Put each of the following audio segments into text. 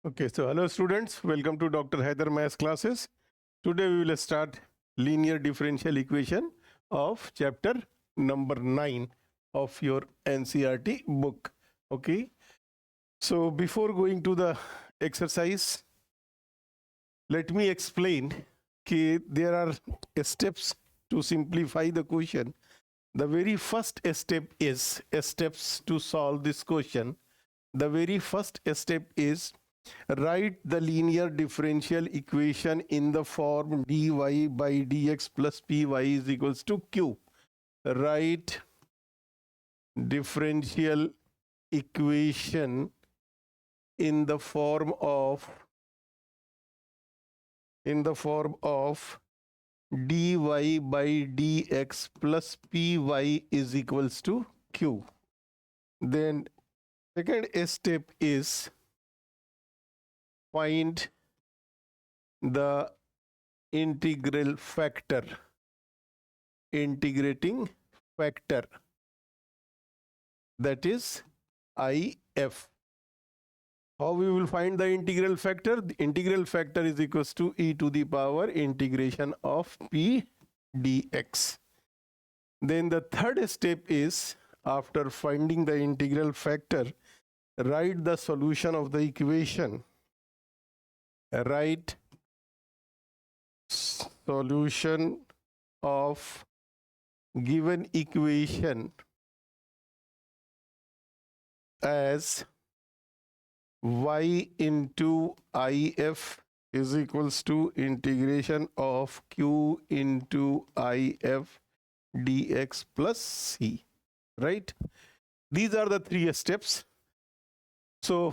Okay, so hello students, welcome to Dr. Haider Maths classes. Today we will start linear differential equation of chapter number 9 of your NCERT book. Okay, so before going to the exercise, let me explain that there are steps to simplify the question. The very first step is steps to solve this question. The very first step is write the linear differential equation in the form dy by dx plus py is equals to q. Write differential equation in the form of dy by dx plus py is equals to q. Then second step is find the integral factor, integrating factor, that is if. How we will find the integral factor? The integral factor is equals to e to the power integration of p dx. Then the third step is, after finding the integral factor, write the solution of the equation. Write solution of given equation as y into if is equals to integration of q into if dx plus c, right? These are the three steps. So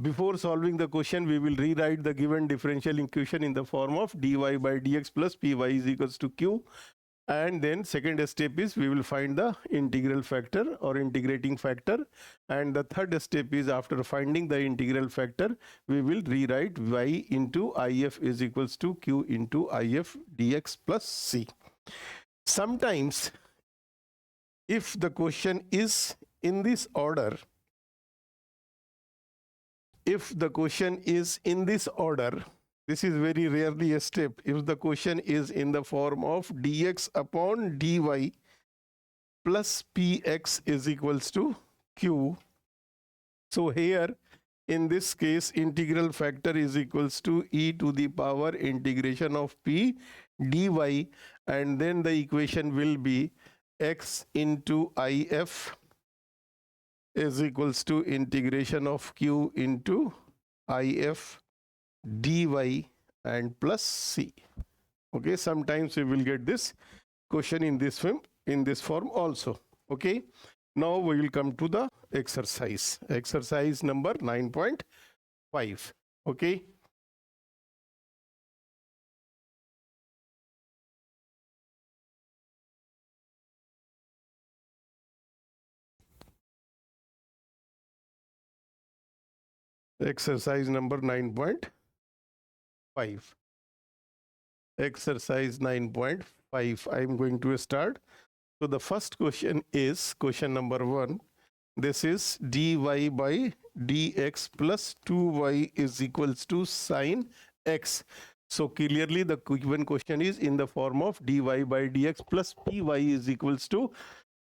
before solving the question, we will rewrite the given differential equation in the form of dy by dx plus py is equals to q. And then second step is we will find the integral factor or integrating factor. And the third step is, after finding the integral factor, we will rewrite y into if is equals to q into if dx plus c. Sometimes if the question is in this order, this is very rarely a step. If the question is in the form of dx upon dy plus px is equals to q. So here in this case, integral factor is equals to e to the power integration of p dy, and then the equation will be x into if is equals to integration of q into if dy and plus c. Okay, sometimes we will get this question in this form also. Okay, now we will come to the exercise number 9.5. okay, exercise number 9.5. Exercise 9.5. I am going to start. So the first question is question number 1. This is dy by dx plus 2y is equals to sine x. So clearly the given question is in the form of dy by dx plus py is equals to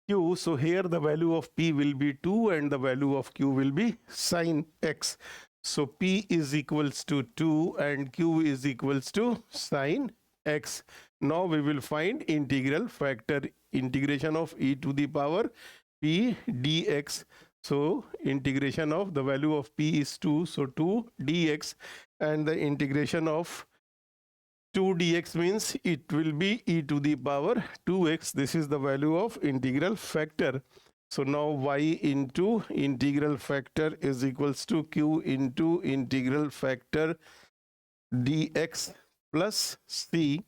q. So here the value of p will be 2 and the value of q will be sine x. So p is equals to 2 and q is equals to sine x. Now we will find integral factor, integration of e to the power p dx. So integration of the value of p is 2, so 2 dx, and the integration of 2 dx means it will be e to the power 2x. This is the value of integral factor. So now y into integral factor is equals to q into integral factor dx plus c.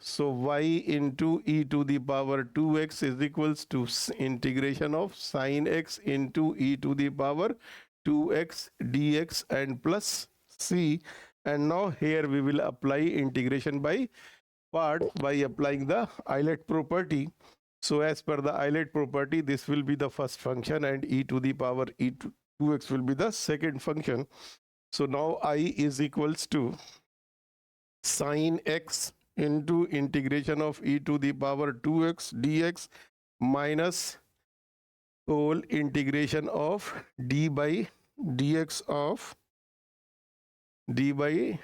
So y into e to the power 2x is equals to integration of sine x into e to the power 2x dx and plus c. And now here we will apply integration by part by applying the Euler property. So as per the Euler property, this will be the first function and e to the power 2x will be the second function. So now I is equals to sine x into integration of e to the power 2x dx minus whole integration of d by dx of d by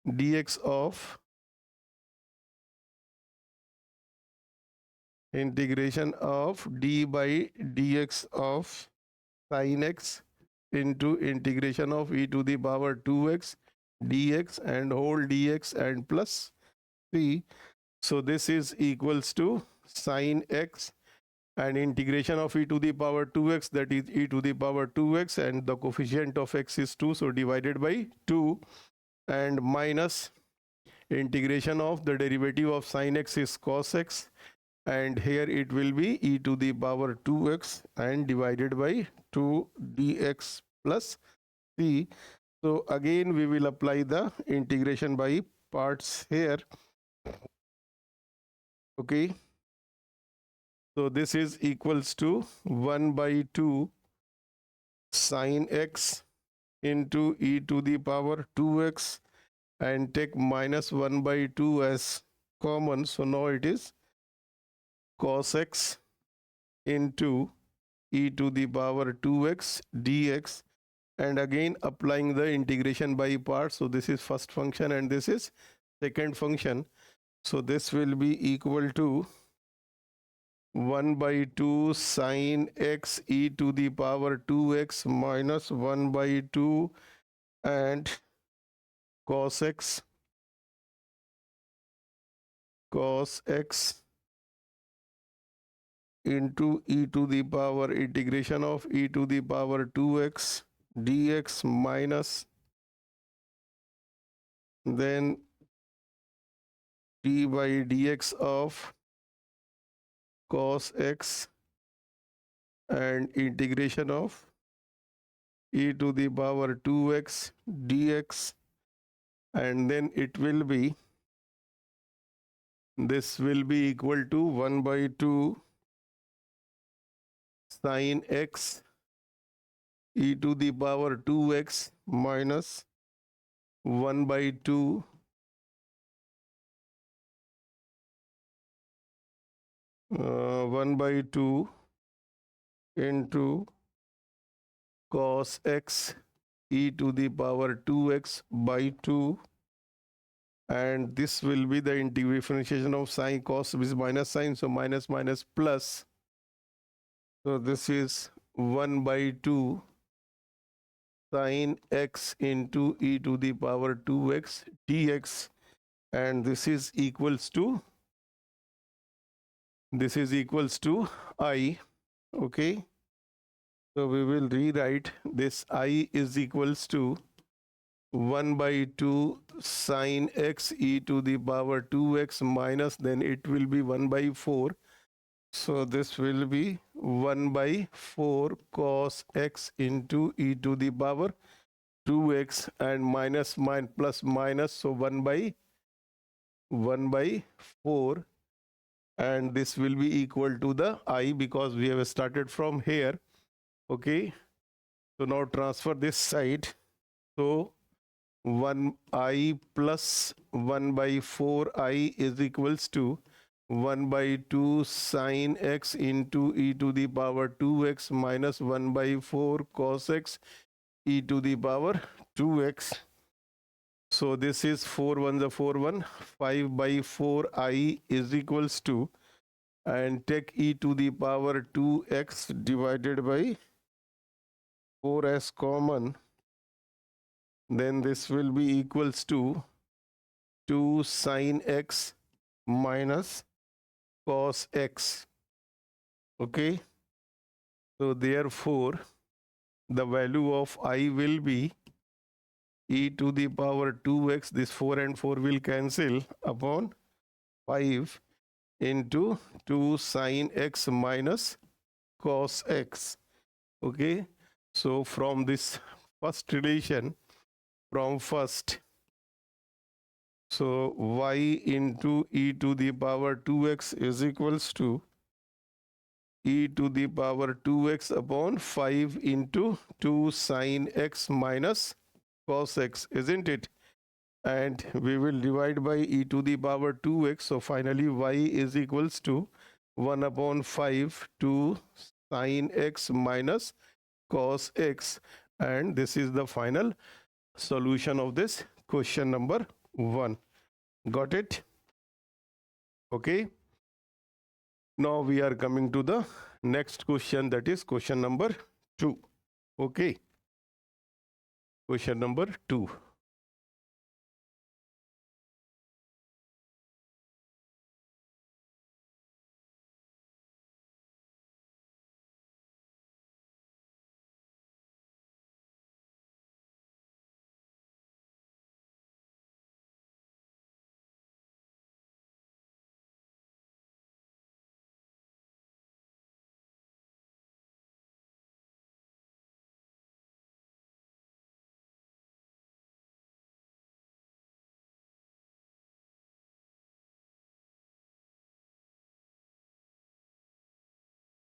dx of integration of d by dx of sin x into integration of e to the power 2x dx and whole dx and plus 3. So this is equals to sine x and integration of e to the power 2x, that is e to the power 2x, and the coefficient of x is 2, so divided by 2, and minus integration of the derivative of sine x is cos x, and here it will be e to the power 2x and divided by 2 dx plus c. So again we will apply the integration by parts here. Okay, so this is equals to 1 by 2 sine x into e to the power 2x, and take minus 1 by 2 as common, so now it is cos x into e to the power 2x dx, and again applying the integration by parts. So this is first function and this is second function, so this will be equal to 1 by 2 sine x e to the power 2x minus 1 by 2 and cos x into e to the power integration of e to the power 2x dx minus then d by dx of cos x and integration of e to the power 2x dx, and then it will be, this will be equal to 1 by 2 sine x e to the power 2x minus 1 by 2 1 by 2 into cos x e to the power 2x by 2, and this will be the differentiation of sine cos is minus sine, so minus minus plus, so this is 1 by 2 sine x into e to the power 2x dx, and this is equals to I. Okay, so we will rewrite this. I is equals to 1 by 2 sine x e to the power 2x minus, then it will be 1 by 4, so this will be 1 by 4 cos x into e to the power 2x, and minus plus minus, so 1 by 4, and this will be equal to the I because we have started from here. Okay, so now transfer this side, so 1I plus 1 by 4I is equals to 1 by 2 sine x into e to the power 2x minus 1 by 4 cos x e to the power 2x. So this is 4 1 the 4 1, 5 by 4I is equals to, and take e to the power 2x divided by 4 as common, then this will be equals to 2 sine x minus cos x. Okay, so therefore the value of I will be e to the power 2x, this 4 and 4 will cancel, upon 5 into 2 sine x minus cos x. Okay, so from this first relation, from first, so y into e to the power 2x is equals to e to the power 2x upon 5 into 2 sine x minus cos x, isn't it? And we will divide by e to the power 2x. So finally y is equals to 1 upon 5 to sin x minus cos x, and this is the final solution of this question number 1. Got it? Okay. Now we are coming to the next question, that is question number 2. Okay. Question number 2.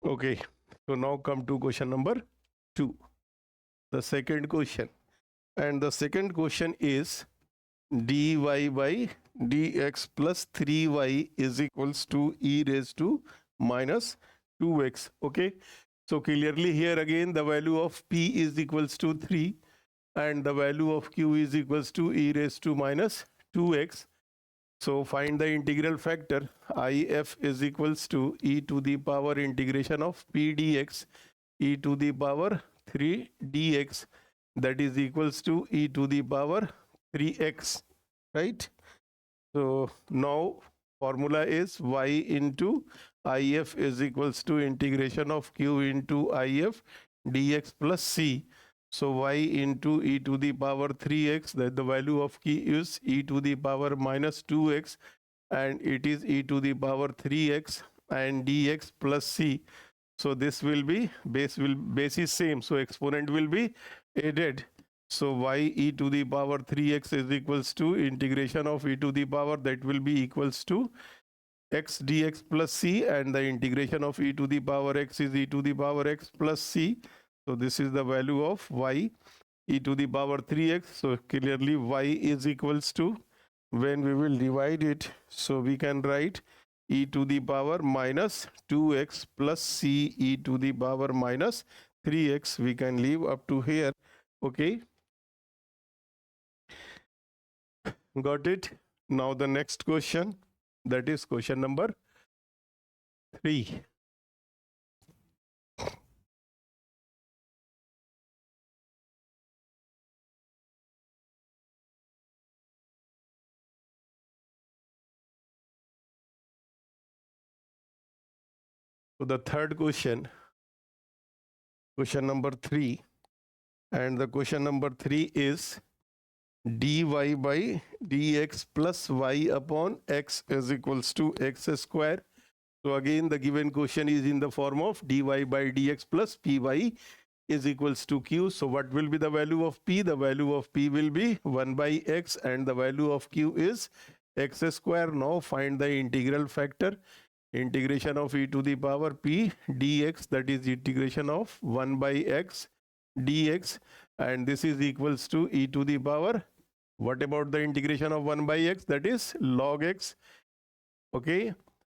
Okay. So now come to question number 2. The second question. And the second question is dy by dx plus 3y is equals to e raised to minus 2x. Okay. So clearly here again the value of p is equals to 3 and the value of q is equals to e raised to minus 2x. So find the integral factor. If is equals to e to the power integration of p dx e to the power 3 dx, that is equals to e to the power 3x, right? So now formula is y into if is equals to integration of q into if dx plus c. So y into e to the power 3x, that the value of key is e to the power minus 2x, and it is e to the power 3x and dx plus c. So this will be base is same, so exponent will be added. So y e to the power 3x is equals to integration of e to the power, that will be equals to x dx plus c, and the integration of e to the power x is e to the power x plus c. So this is the value of y e to the power 3x. So clearly y is equals to, when we will divide it, so we can write e to the power minus 2x plus c e to the power minus 3x. We can leave up to here. Okay. Got it? Now the next question, that is question number 3. So the third question, question number 3, and the question number 3 is dy by dx plus y upon x is equals to x square. So again the given question is in the form of dy by dx plus py is equals to q. So what will be the value of p? The value of p will be 1 by x, and the value of q is x square. Now find the integral factor. Integration of e to the power p dx, that is integration of 1 by x dx, and this is equals to e to the power. What about the integration of 1 by x? That is log x. Okay.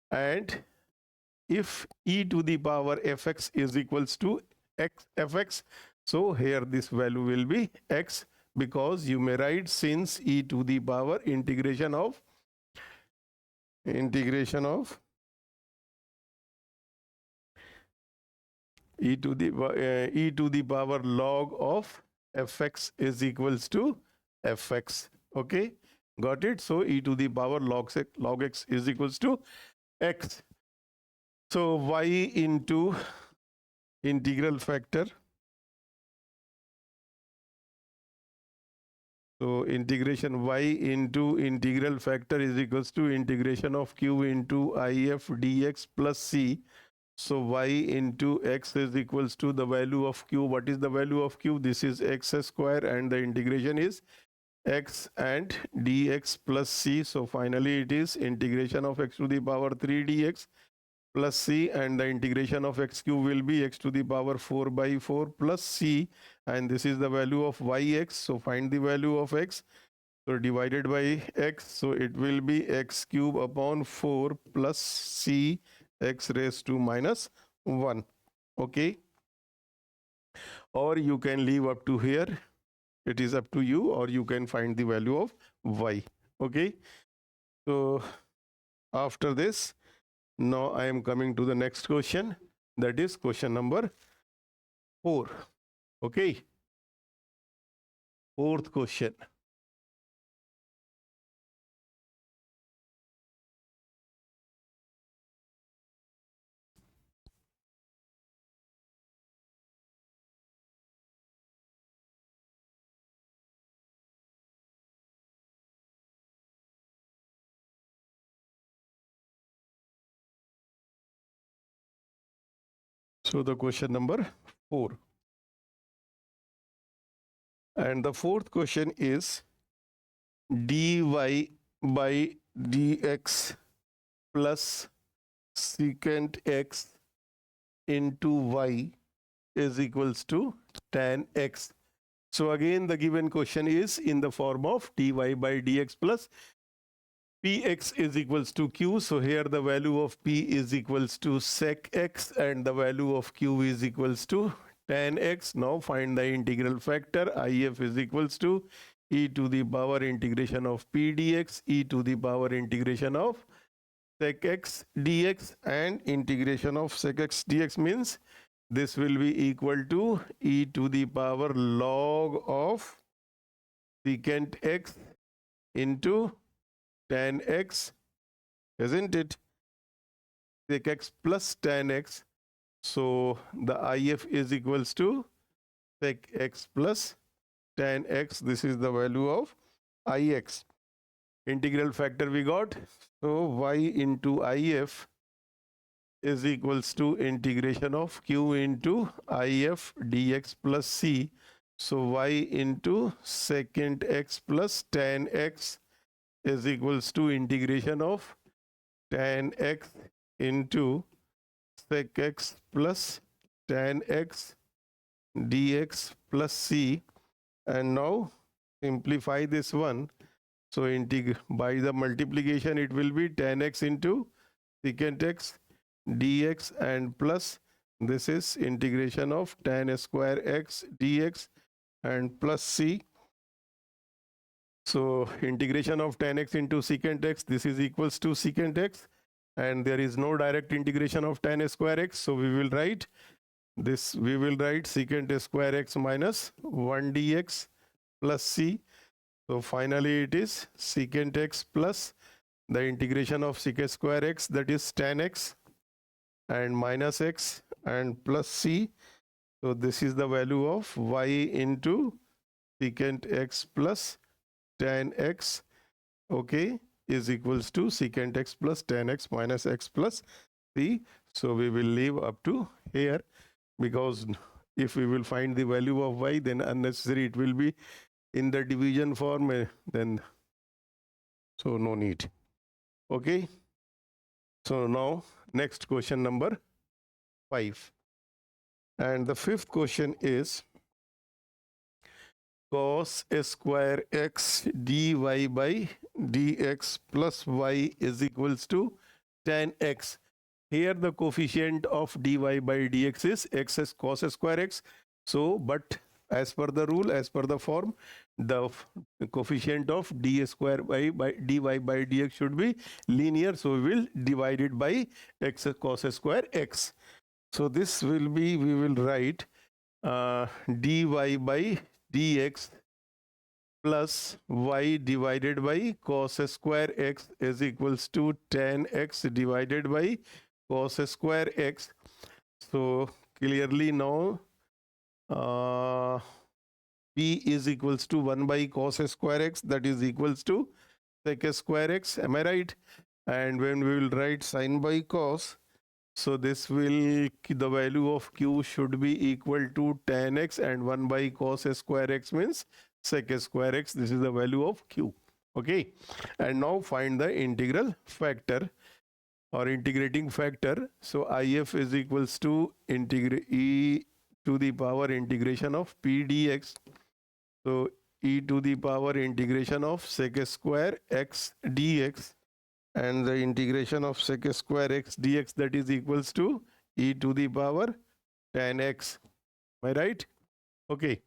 And if e to the power fx is equals to x fx, so here this value will be x, because you may write since e to the power integration of e to the power log of fx is equals to fx. Okay, got it? So e to the power log x is equals to x. So y into integral factor. So integration y into integral factor is equals to integration of q into if dx plus c. So y into x is equals to the value of q. What is the value of q? This is x square, and the integration is x and dx plus c. So finally it is integration of x to the power 3 dx plus c, and the integration of x cube will be x to the power 4 by 4 plus c, and this is the value of yx. So find the value of x. So divided by x, so it will be x cube upon 4 plus c x raised to minus 1. Okay, or you can leave up to here, it is up to you, or you can find the value of y. Okay, so after this, now I am coming to the next question, that is question number 4. Okay, fourth question. So the question number 4, and the fourth question is dy by dx plus secant x into y is equals to tan x. So again the given question is in the form of dy by dx plus px is equals to q. So here the value of p is equals to sec x and the value of q is equals to tan x. Now find the integral factor. If is equals to e to the power integration of p dx, e to the power integration of sec x dx, and integration of sec x dx means this will be equal to e to the power log of secant x into tan x, isn't it? Sec x plus tan x. So the if is equals to sec x plus tan x. This is the value of ix. Integral factor we got. So y into if is equals to integration of q into if dx plus c. So y into secant x plus tan x is equals to integration of tan x into sec x plus tan x dx plus c. And now simplify this one. So by the multiplication it will be tan x into secant x dx, and plus this is integration of tan square x dx and plus c. So integration of tan x into secant x, this is equals to secant x, and there is no direct integration of tan square x. So we will write this, we will write secant square x minus 1 dx plus c. So finally it is secant x plus the integration of sec square x, that is tan x, and minus x and plus c. So this is the value of y into secant x plus tan x, okay, is equals to secant x plus tan x minus x plus c. So we will leave up to here, because if we will find the value of y, then unnecessary it will be in the division form, then so no need. Okay, so now next question number 5, and the fifth question is cos square x dy by dx plus y is equals to tan x. Here the coefficient of dy by dx is x is cos square x. So but as per the rule, as per the form, the coefficient of d square by dy by dx should be linear. So we will divide it by x cos square x. So this will be, we will write dy by dx plus y divided by cos square x is equals to tan x divided by cos square x. So clearly now p is equals to 1 by cos square x, that is equals to sec square x, am I right? And when we will write sin by cos, so this will, the value of q should be equal to tan x, and 1 by cos square x means sec square x. This is the value of q. Okay, and now find the integral factor. or integrating factor. So if is equals to e to the power integration of p dx. So e to the power integration of sec square x dx, and the integration of sec square x dx, that is equals to e to the power tan x. Am I right? Okay.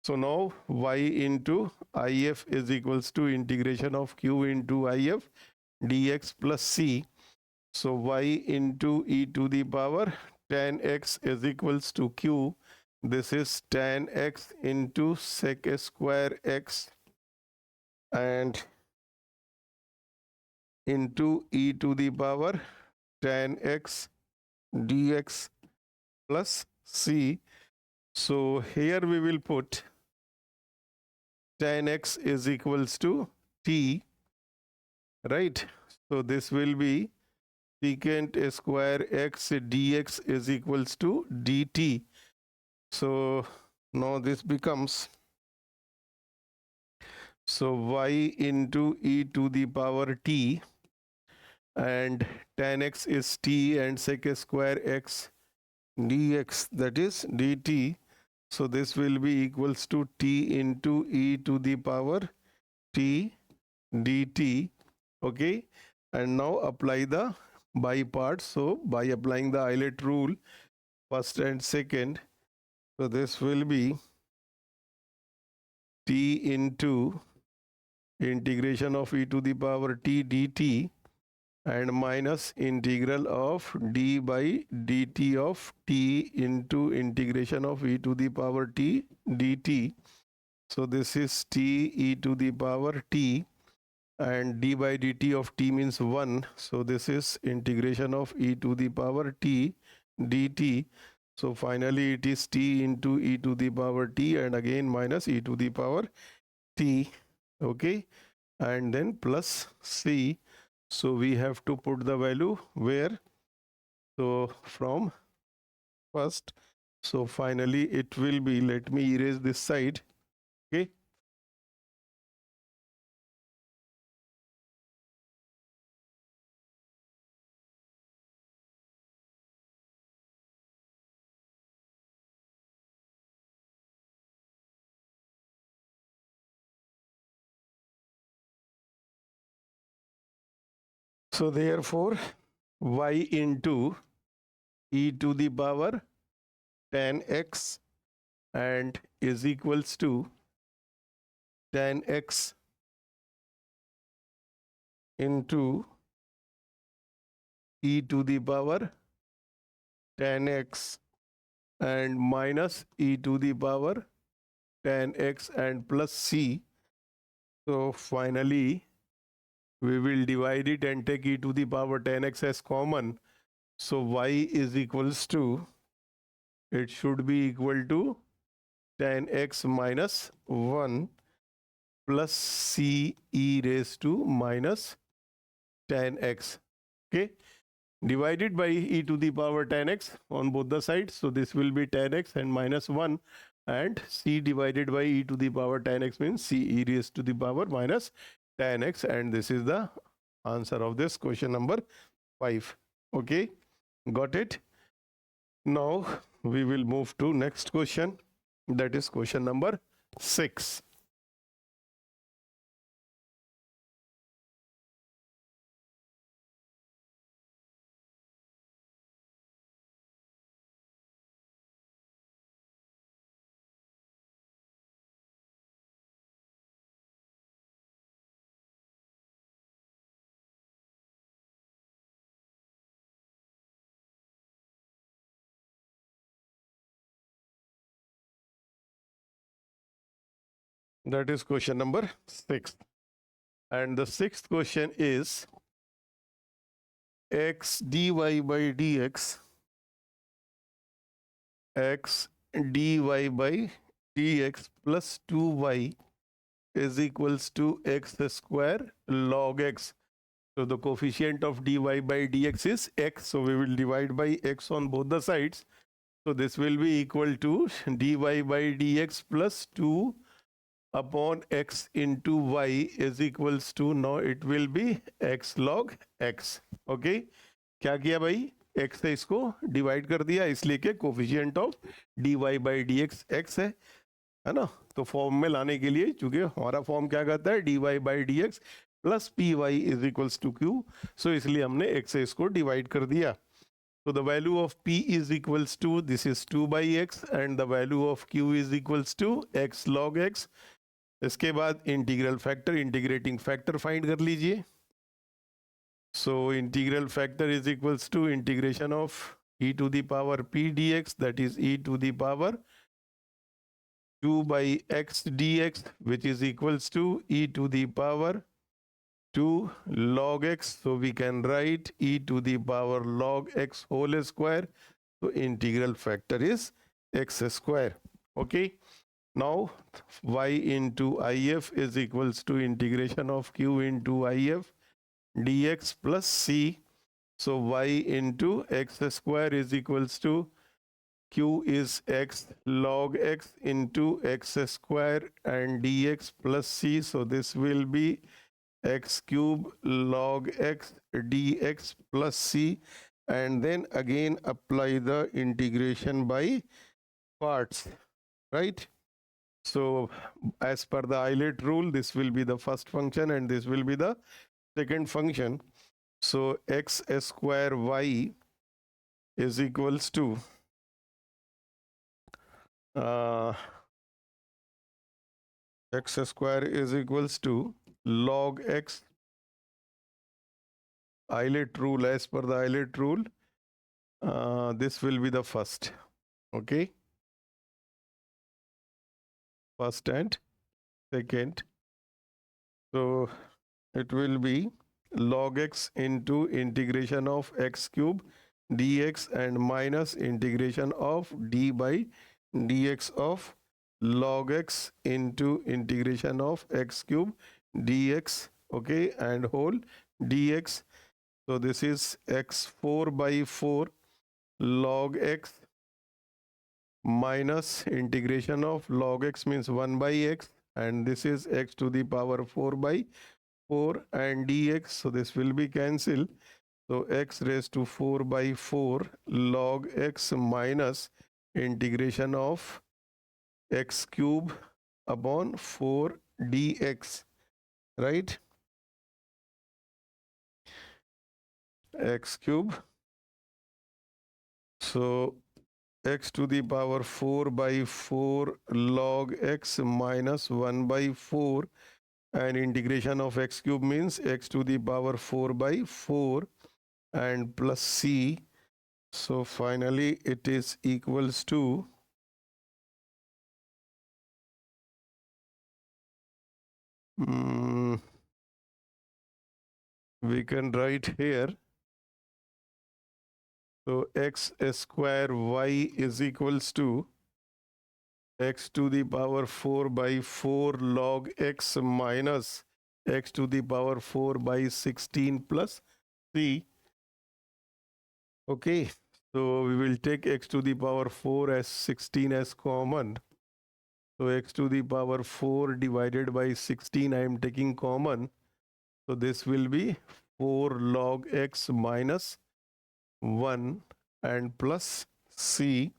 So now y into if is equals to integration of q into if dx plus c. So y into e to the power tan x is equals to q. This is tan x into sec square x and into e to the power tan x dx plus c. So here we will put tan x is equals to t, right? So this will be secant square x dx is equals to dt. So now this becomes, so y into e to the power t, and tan x is t, and sec square x dx, that is dt. So this will be equals to t into e to the power t dt. Okay, and now apply the by parts. So by applying the Euler rule, first and second, so this will be t into integration of e to the power t dt and minus integral of d by dt of t into integration of e to the power t dt. So this is t e to the power t, and d by dt of t means 1. So this is integration of e to the power t dt. So finally it is t into e to the power t and again minus e to the power t. Okay, and then plus c. So we have to put the value where? So from first. So finally it will be, let me erase this side. Okay. So therefore y into e to the power tan x and is equals to tan x into e to the power tan x and minus e to the power tan x and plus c. So finally we will divide it and take e to the power tan x as common. So y is equals to, it should be equal to tan x minus 1 plus c e raised to minus tan x. Okay, divided by e to the power tan x on both the sides. So this will be tan x and minus 1, and c divided by e to the power tan x means c e raised to the power minus tan x, and this is the answer of this question number 5. Okay, got it? Now we will move to next question, that is question number 6. That is question number 6. And the sixth question is x dy by dx, x dy by dx plus 2y is equals to x square log x. So the coefficient of dy by dx is x. So we will divide by x on both the sides. So this will be equal to dy by dx plus 2 upon x into y is equals to, now it will be x log x. Okay. क्या किया भाई, x से इसको divide कर दिया, इसलिए कि coefficient of dy by D x है ना। तो फॉर्म में लाने के लिए, चूंकि हमारा फॉर्म क्या कहता है, dy by D x plus P Y is equals to Q, so इसलिए हमने x से इसको डिवाइड कर दिया। So the value of p is equals to, this is 2 by x, and the value of q is equals to x log x. इसके बाद integral factor, integrating factor find कर लीजिए। So integral factor is equals to integration of e to the power p dx, that is e to the power 2 by x dx, which is equals to e to the power 2 log x. So we can write e to the power log x whole square. So integral factor is x square. Okay. Now y into if is equals to integration of q into if dx plus c. So y into x square is equals to q is x log x into x square and dx plus c. So this will be x cube log x dx plus c, and then again apply the integration by parts, right? So as per the Eilert rule, this will be the first function and this will be the second function. So x square y is equals to x square is equals to log x, Eilert rule, as per the Eilert rule, this will be the first, okay, first and second. So it will be log x into integration of x cube dx and minus integration of d by dx of log x into integration of x cube dx, okay, and whole dx. So this is x4 by 4 log x minus integration of log x means 1 by x, and this is x to the power 4 by 4 and dx. So this will be cancelled. So x raised to 4 by 4 log x minus integration of x cube upon 4 dx, right? X cube. So x to the power 4 by 4 log x minus 1 by 4, and integration of x cube means x to the power 4 by 4 and plus c. So finally it is equals to we can write here, so x square y is equals to x to the power 4 by 4 log x minus x to the power 4 by 16 plus c. Okay, so we will take x to the power 4 as 16 as common. So x to the power 4 divided by 16 I am taking common. So this will be 4 log x minus 1 and plus c.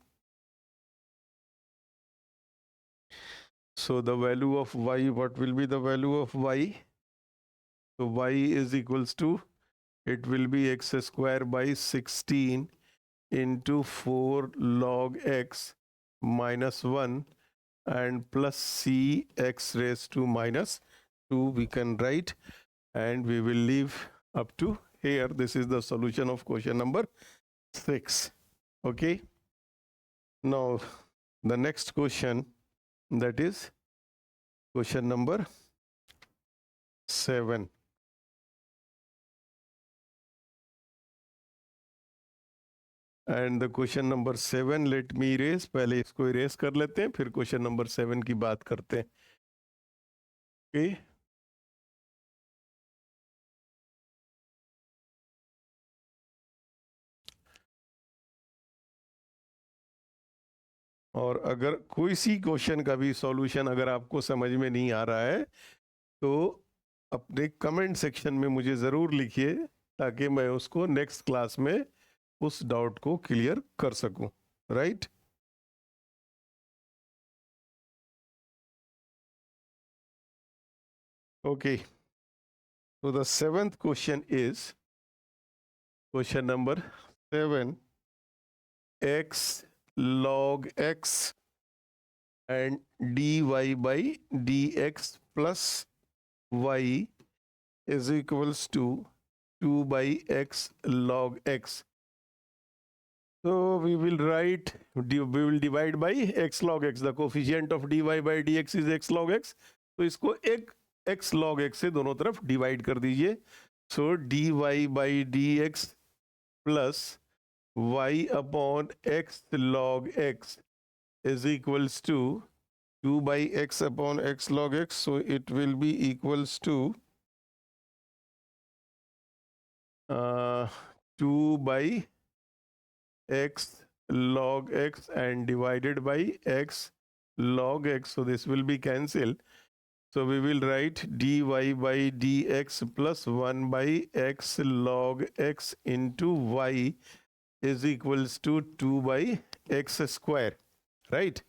So the value of y, what will be the value of y? So y is equals to, it will be x square by 16 into 4 log x minus 1 and plus c x raised to minus 2 we can write, and we will leave up to here. This is the solution of question number 6. Okay. Now the next question, that is question number 7. And the question number 7, let me erase, पहले इसको erase कर लेते हैं, फिर question number 7 की बात करते हैं. Okay. और अगर कोई सी क्वेश्चन का भी सॉल्यूशन अगर आपको समझ में नहीं आ रहा है तो अपने कमेंट सेक्शन में मुझे ज़रूर लिखिए ताकि मैं उसको नेक्स्ट क्लास में उस डाउट को क्लियर कर सकूं, right? Okay, so the seventh question is question number 7, x log x and dy by dx plus y is equals to 2 by x log x. So we will write, we will divide by x log x. The coefficient of dy by dx is x log x. तो इसको एक x log x से दोनों तरफ divide कर दीजिए. So dy by dx plus y upon x log x is equals to 2 by x upon x log x. So it will be equals to 2 by x log x and divided by x log x. So this will be cancelled. So we will write dy by dx plus 1 by x log x into y is equals to 2 by x square, right?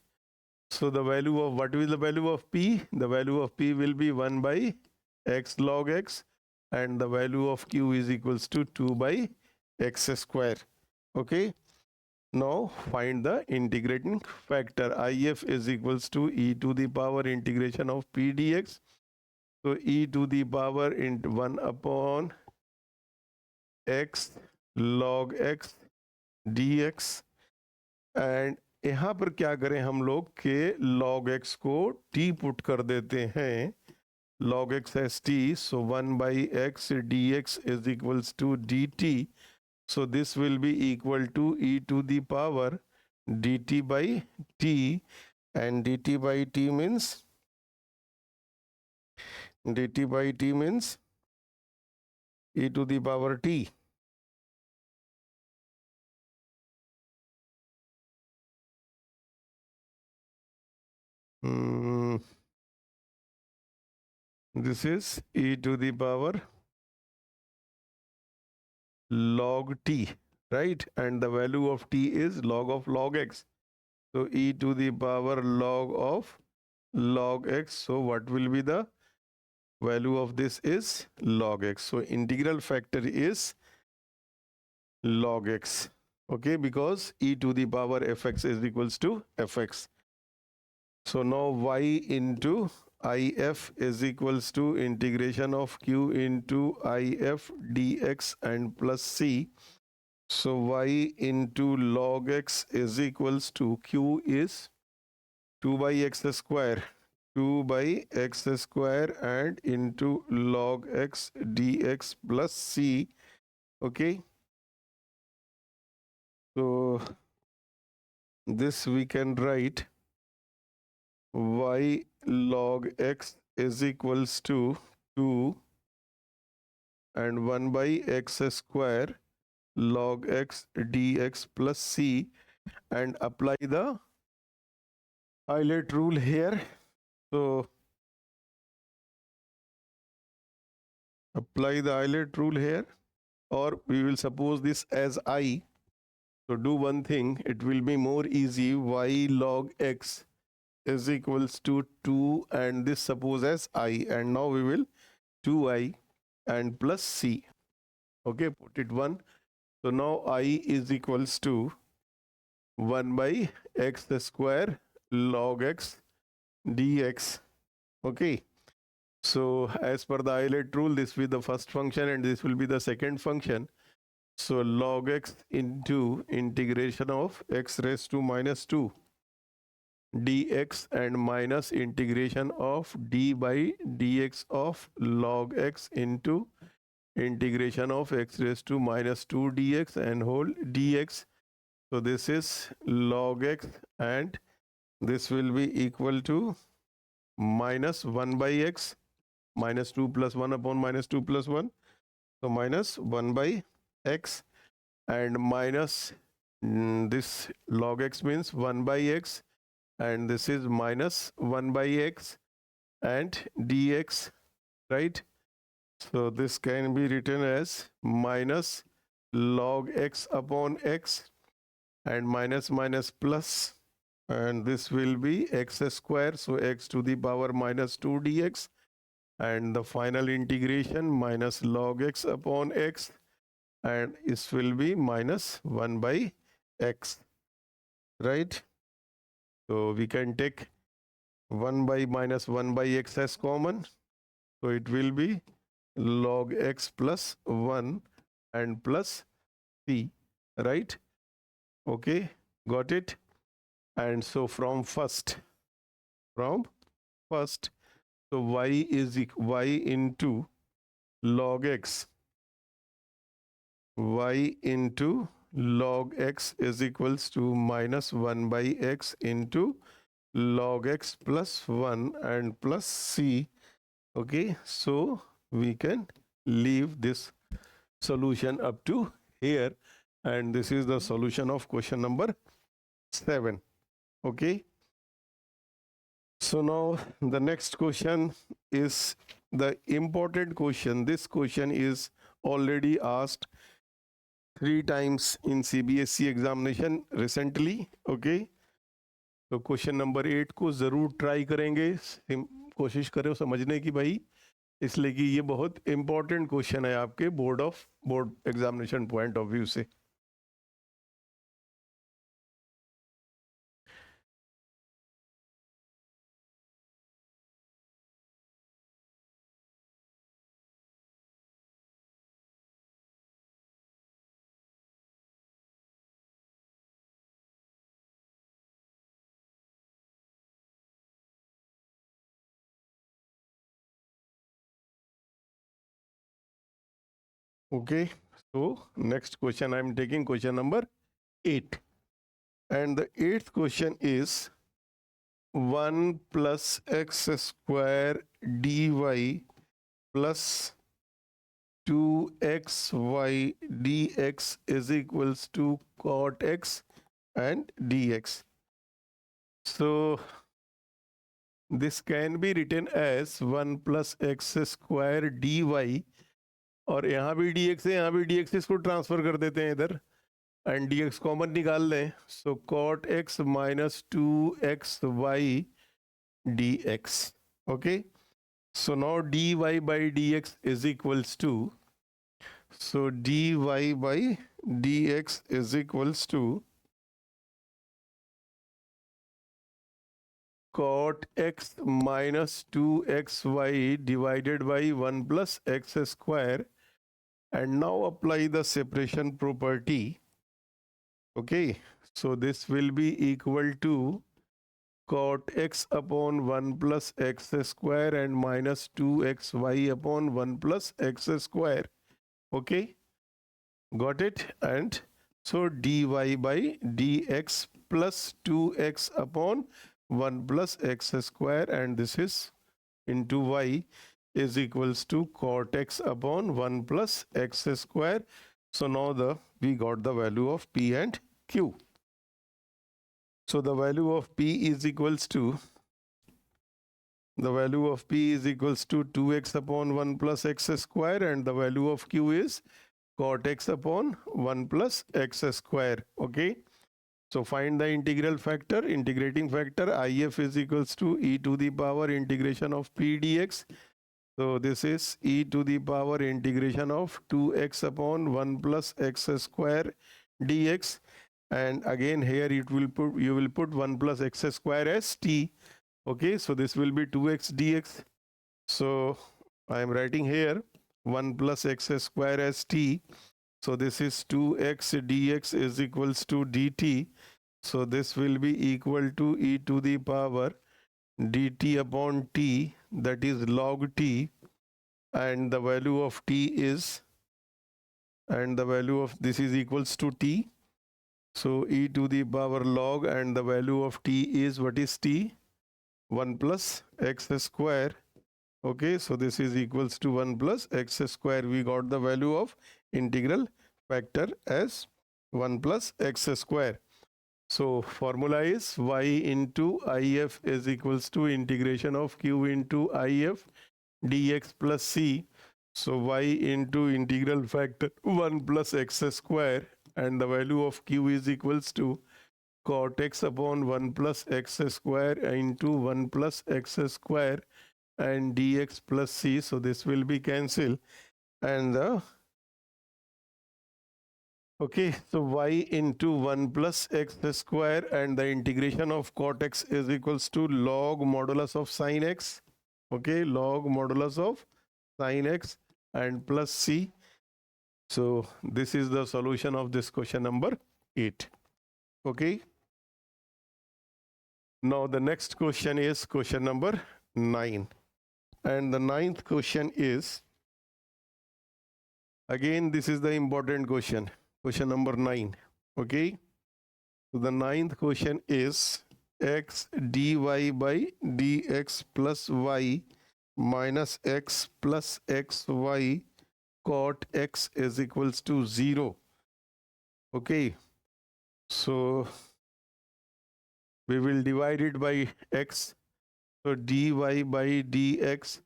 So the value of, what is the value of p? The value of p will be 1 by x log x, and the value of q is equals to 2 by x square. Okay, now find the integrating factor. IF is equals to e to the power integration of p dx. So e to the power into 1 upon x log x dx, and यहाँ पर क्या करें हम लोग के log x को t put कर देते हैं, log x as t. So 1 by x dx is equals to dt. So this will be equal to e to the power dt by t, and dt by t means e to the power t. This is e to the power log t, right? And the value of t is log x. So e to the power log x. So what will be the value of this is log x. So integral factor is log x. Okay, because e to the power fx is equals to fx. So now y into if is equals to integration of q into if dx and plus c. So y into log x is equals to q is 2 by x square, 2 by x square and into log x dx plus c. Okay, so this we can write y log x is equals to 2 and 1 by x square log x dx plus c, and apply the Euler rule here. So apply the Euler rule here, or we will suppose this as I. So do one thing, it will be more easy. Y log x is equals to 2 and this suppose as I, and now we will 2i and plus c. Okay, put it 1. So now I is equals to 1 by x square log x dx. Okay, so as per the Euler rule, this will be the first function and this will be the second function. So log x into integration of x raised to minus 2 dx and minus integration of d by dx of log x into integration of x raised to minus 2 dx and whole dx. So this is log x, and this will be equal to minus 1 by x, minus 2 plus 1 upon minus 2 plus 1. So minus 1 by x and minus this log x means 1 by x, and this is minus 1 by x and dx, right? So this can be written as minus log x upon x, and minus minus plus, and this will be x square, so x to the power minus 2 dx, and the final integration minus log x upon x, and this will be minus 1 by x, right? So we can take 1 by minus 1 by x as common, so it will be log x plus 1 and plus c, right? Okay, got it. And so from first, so y is y into log x, y into log x is equals to minus 1 by x into log x plus 1 and plus c. Okay, so we can leave this solution up to here, and this is the solution of question number 7. Okay, so now the next question is the important question. This question is already asked 3 times in CBSE examination recently. Okay, तो question number 8 को ज़रूर try करेंगे, कोशिश करें समझने की भाई, इसलिए कि ये बहुत इंपॉर्टेंट क्वेश्चन है आपके board examination point of view से. Okay, so next question I am taking question number 8, and the 8th question is 1 plus x square dy plus 2xy dx is equals to cot x and dx. So this can be written as 1 plus x square dy, और यहाँ भी dx है, यहाँ भी dx, इसको transfer कर देते हैं इधर, एंड dx कॉमन निकाल लें, सो cot x minus 2xy dx. Okay, so now dy by dx is equals to, so dy by dx is equals to cot x minus 2xy divided by 1 plus x square, and now apply the separation property. Okay, so this will be equal to cot x upon 1 plus x square and minus 2xy upon 1 plus x square. Okay, got it. And so dy by dx plus 2x upon 1 plus x square, and this is into y is equals to cot x upon 1 plus x square. So now we got the value of p and q. So the value of p is equals to 2x upon 1 plus x square, and the value of q is cot x upon 1 plus x square. Okay, so find the integral factor. Integrating factor if is equals to e to the power integration of p dx. So this is e to the power integration of 2x upon 1 plus x square dx, and again here you will put 1 plus x square as t. Okay, so this will be 2x dx. So I am writing here 1 plus x square as t. So this is 2x dx is equals to dt. So this will be equal to e to the power dt upon t, that is log t, and the value of t is, and the value of this is equals to t. So e to the power log, and the value of t is, what is t? 1 plus x square. Okay, so this is equals to 1 plus x square. We got the value of integral factor as 1 plus x square. So formula is y into if is equals to integration of q into if dx plus c. So y into integral factor 1 plus x square, and the value of q is equals to cot x upon 1 plus x square into 1 plus x square and dx plus c. So this will be cancelled, and the okay, so y into 1 plus x square and the integration of cot x is equals to log modulus of sin x. Okay, log modulus of sin x and plus c. So this is the solution of this question number 8. Okay. Now the next question is question number 9. And the ninth question is, again, this is the important question, question number 9. Okay. So the ninth question is x dy by dx plus y minus x plus xy cot x is equals to 0. Okay. So we will divide it by x. So dy by dx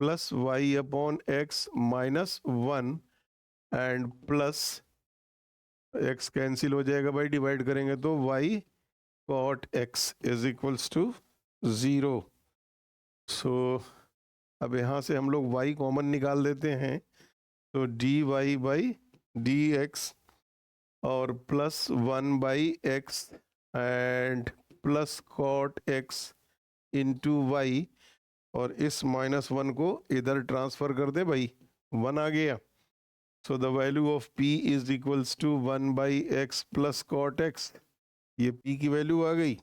plus y upon x minus 1 and plus x cancel हो जाएगा भाई, divide करेंगे तो y cot x is equals to 0. सो अब यहाँ से हम लोग y कॉमन निकाल देते हैं, तो dy बाई dx और plus 1 by x and plus cot x into y, और इस माइनस 1 को इधर ट्रांसफर कर दे भाई, 1 आ गया. So the value of p is equals to 1 by x plus cot x. ये p की वैल्यू आ गई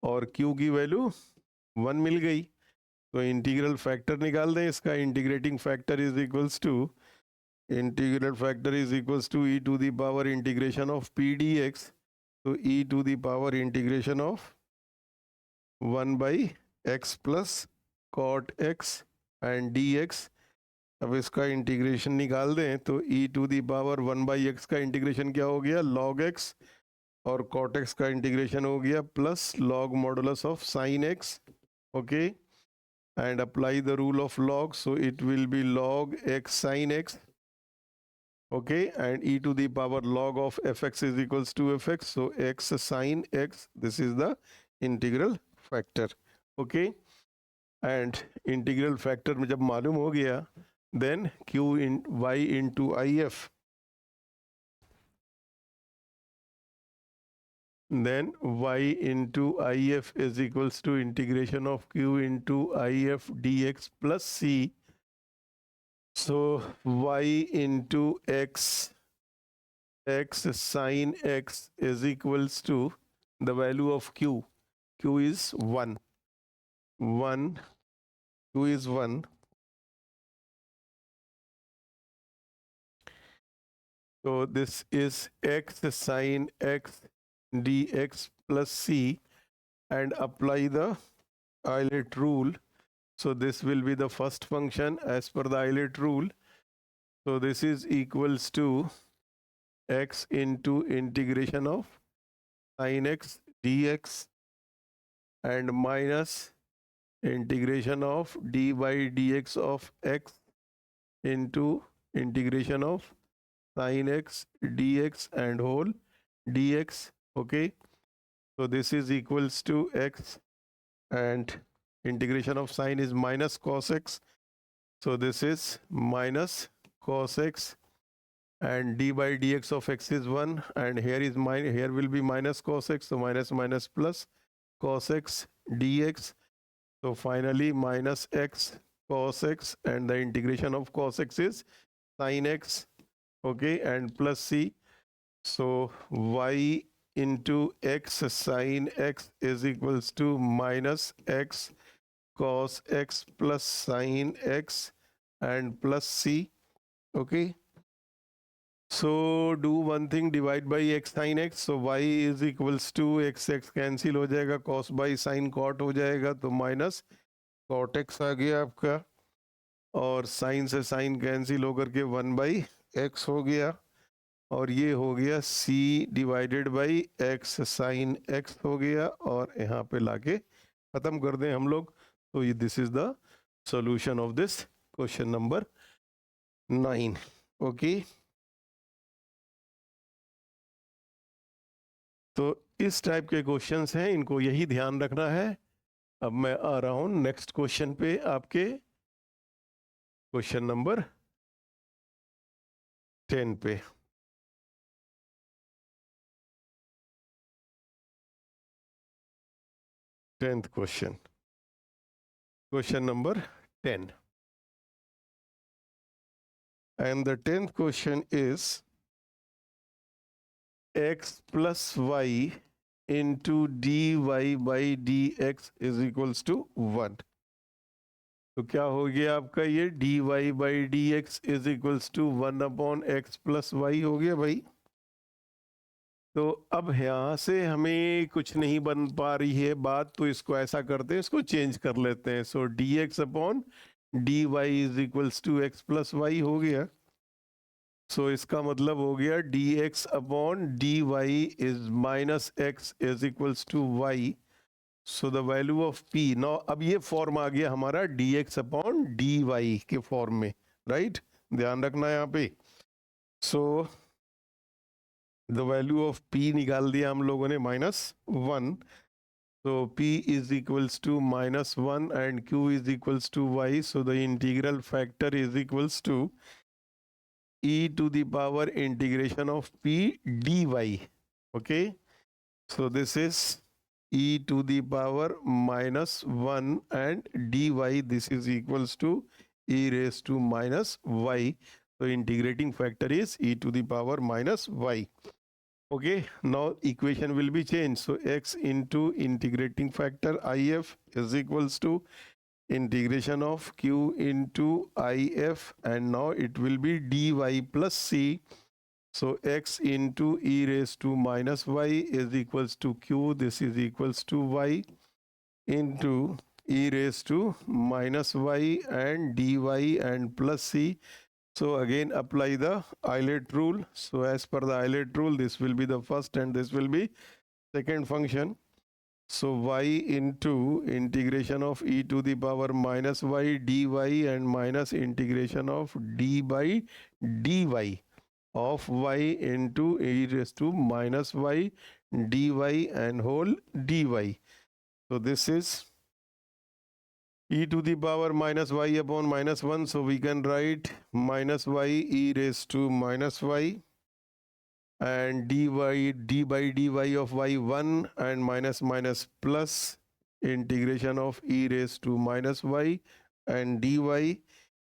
और q की वैल्यू 1 मिल गई. तो इंटीग्रल फैक्टर निकाल दें इसका. Integrating factor is equals to e to the power integration of p dx. तो e to the power integration of 1 by x plus cot x and dx. अब इसका इंटीग्रेशन निकाल दें तो e to the power 1 by x का integration क्या हो गया, log x, और cot x का इंटीग्रेशन हो गया plus log modulus of sin x. Okay, and apply the rule of log, so it will be log x sin x. Okay, and e to the power log of fx is equals to fx, so x sin x, this is the integral factor. Okay, and integral factor में जब मालूम हो गया, then q in y into if, then y into if is equals to integration of q into if dx plus c. So y into x sin x is equals to the value of q is 1, q is 1. So this is x sin x dx plus c, and apply the Euler rule. So this will be the first function as per the Euler rule. So this is equals to x into integration of sin x dx and minus integration of d by dx of x into integration of sin x dx and whole dx. Okay, so this is equals to x, and integration of sin is minus cos x, so this is minus cos x, and d by dx of x is 1, and here is here will be minus cos x, so minus minus plus cos x dx. So finally minus x cos x, and the integration of cos x is sin x. Okay, and plus c. So y into x sin x is equals to minus x cos x plus sin x and plus c. Okay, so do one thing, divide by x sin x. So y is equals to x cancel हो जाएगा, cos by sin cot हो जाएगा, तो minus cot x आ गया आपका, और sin से sin cancel होकर के 1 बाई x हो गया, और ये हो गया c divided by x sin x हो गया, और यहाँ पे लाके ख़त्म कर दें हम लोग. तो ये this is the solution of this question number 9. Okay, तो इस टाइप के क्वेश्चंस हैं, इनको यही ध्यान रखना है. अब मैं आ रहा हूं नेक्स्ट क्वेश्चन पे, आपके क्वेश्चन नंबर 10 पे. Tenth question, question number 10, and the 10th question is x plus y into dy by dx is equals to 1. तो क्या हो गया आपका ये dy by dx is equals to 1 upon x plus y हो गया भाई. तो अब यहाँ से हमें कुछ नहीं बन पा रही है बात, तो इसको ऐसा करते हैं, इसको चेंज कर लेते हैं. So dx upon dy is equals to x plus y हो गया. सो इसका मतलब हो गया dx upon dy is minus x is equals to y. So the value of p now, अब ये फॉर्म आ गया हमारा dx अपॉन dy के फॉर्म में, राइट? ध्यान रखना है यहाँ पे. So the value of p निकाल दिया हम लोगों ने -1. So p is equals to -1 and q is equals to y. So the integral factor is equals to e to the power integration of p dy. Okay. So this is e to the power -1 and dy. This is equals to e raised to minus y. So integrating factor is e to the power minus y. Okay, now equation will be changed. So x into integrating factor if is equals to integration of q into if, and now it will be dy plus c. So x into e raised to minus y is equals to q. This is equals to y into e raised to minus y and dy and plus c. So again apply the Eilert rule. So as per the Eilert rule, this will be the first and this will be second function. So y into integration of e to the power minus y dy and minus integration of d by dy of y into e raised to minus y dy and whole dy. So this is e to the power minus y upon -1. So we can write minus y e raised to minus y and d by dy of y 1 and minus plus integration of e raised to minus y and dy.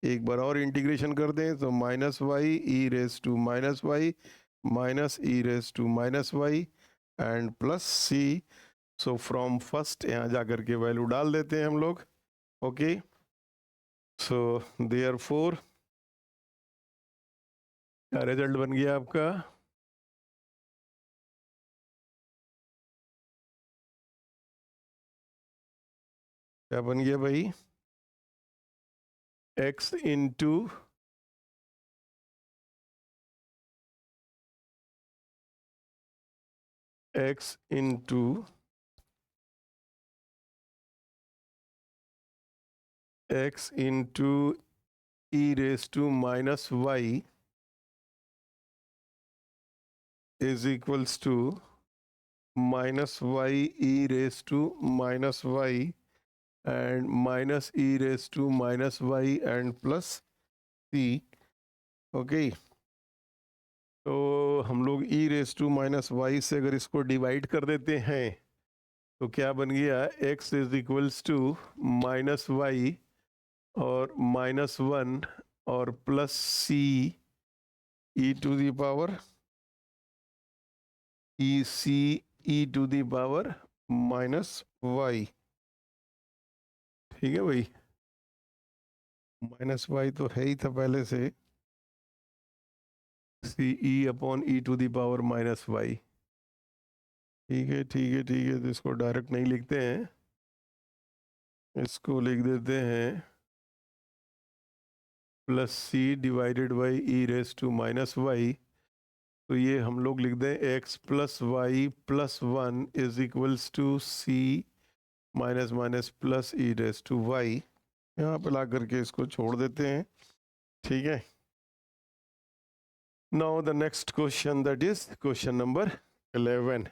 एक बार और integration कर दें तो minus y E raise to minus y minus e raise to minus y and plus c. So from first यहाँ जा कर के वैल्यू डाल देते हैं हम लोग. ओके, सो देयरफॉर क्या रिजल्ट बन गया आपका? क्या बन गया भाई? x into x into x into e raised to minus y is equals to minus y e raised to minus y and minus e raised to minus y and plus c. Okay, तो हम लोग e raised to minus y से अगर इसको divide कर देते हैं तो क्या बन गया? x is equals to minus y और -1 और plus c e to the power e to the power -y. ठीक है भाई, -y तो है ही था पहले से, C E upon E to the power -y. ठीक है ठीक है ठीक है, तो इसको डायरेक्ट नहीं लिखते हैं, इसको लिख देते हैं plus c divided by e raise to minus y. तो ये हम लोग लिख दें x plus y plus 1 is equals to c minus minus plus e raise to y. यहाँ पे ला करके इसको छोड़ देते हैं. ठीक है, Now the next question, that is question number 11.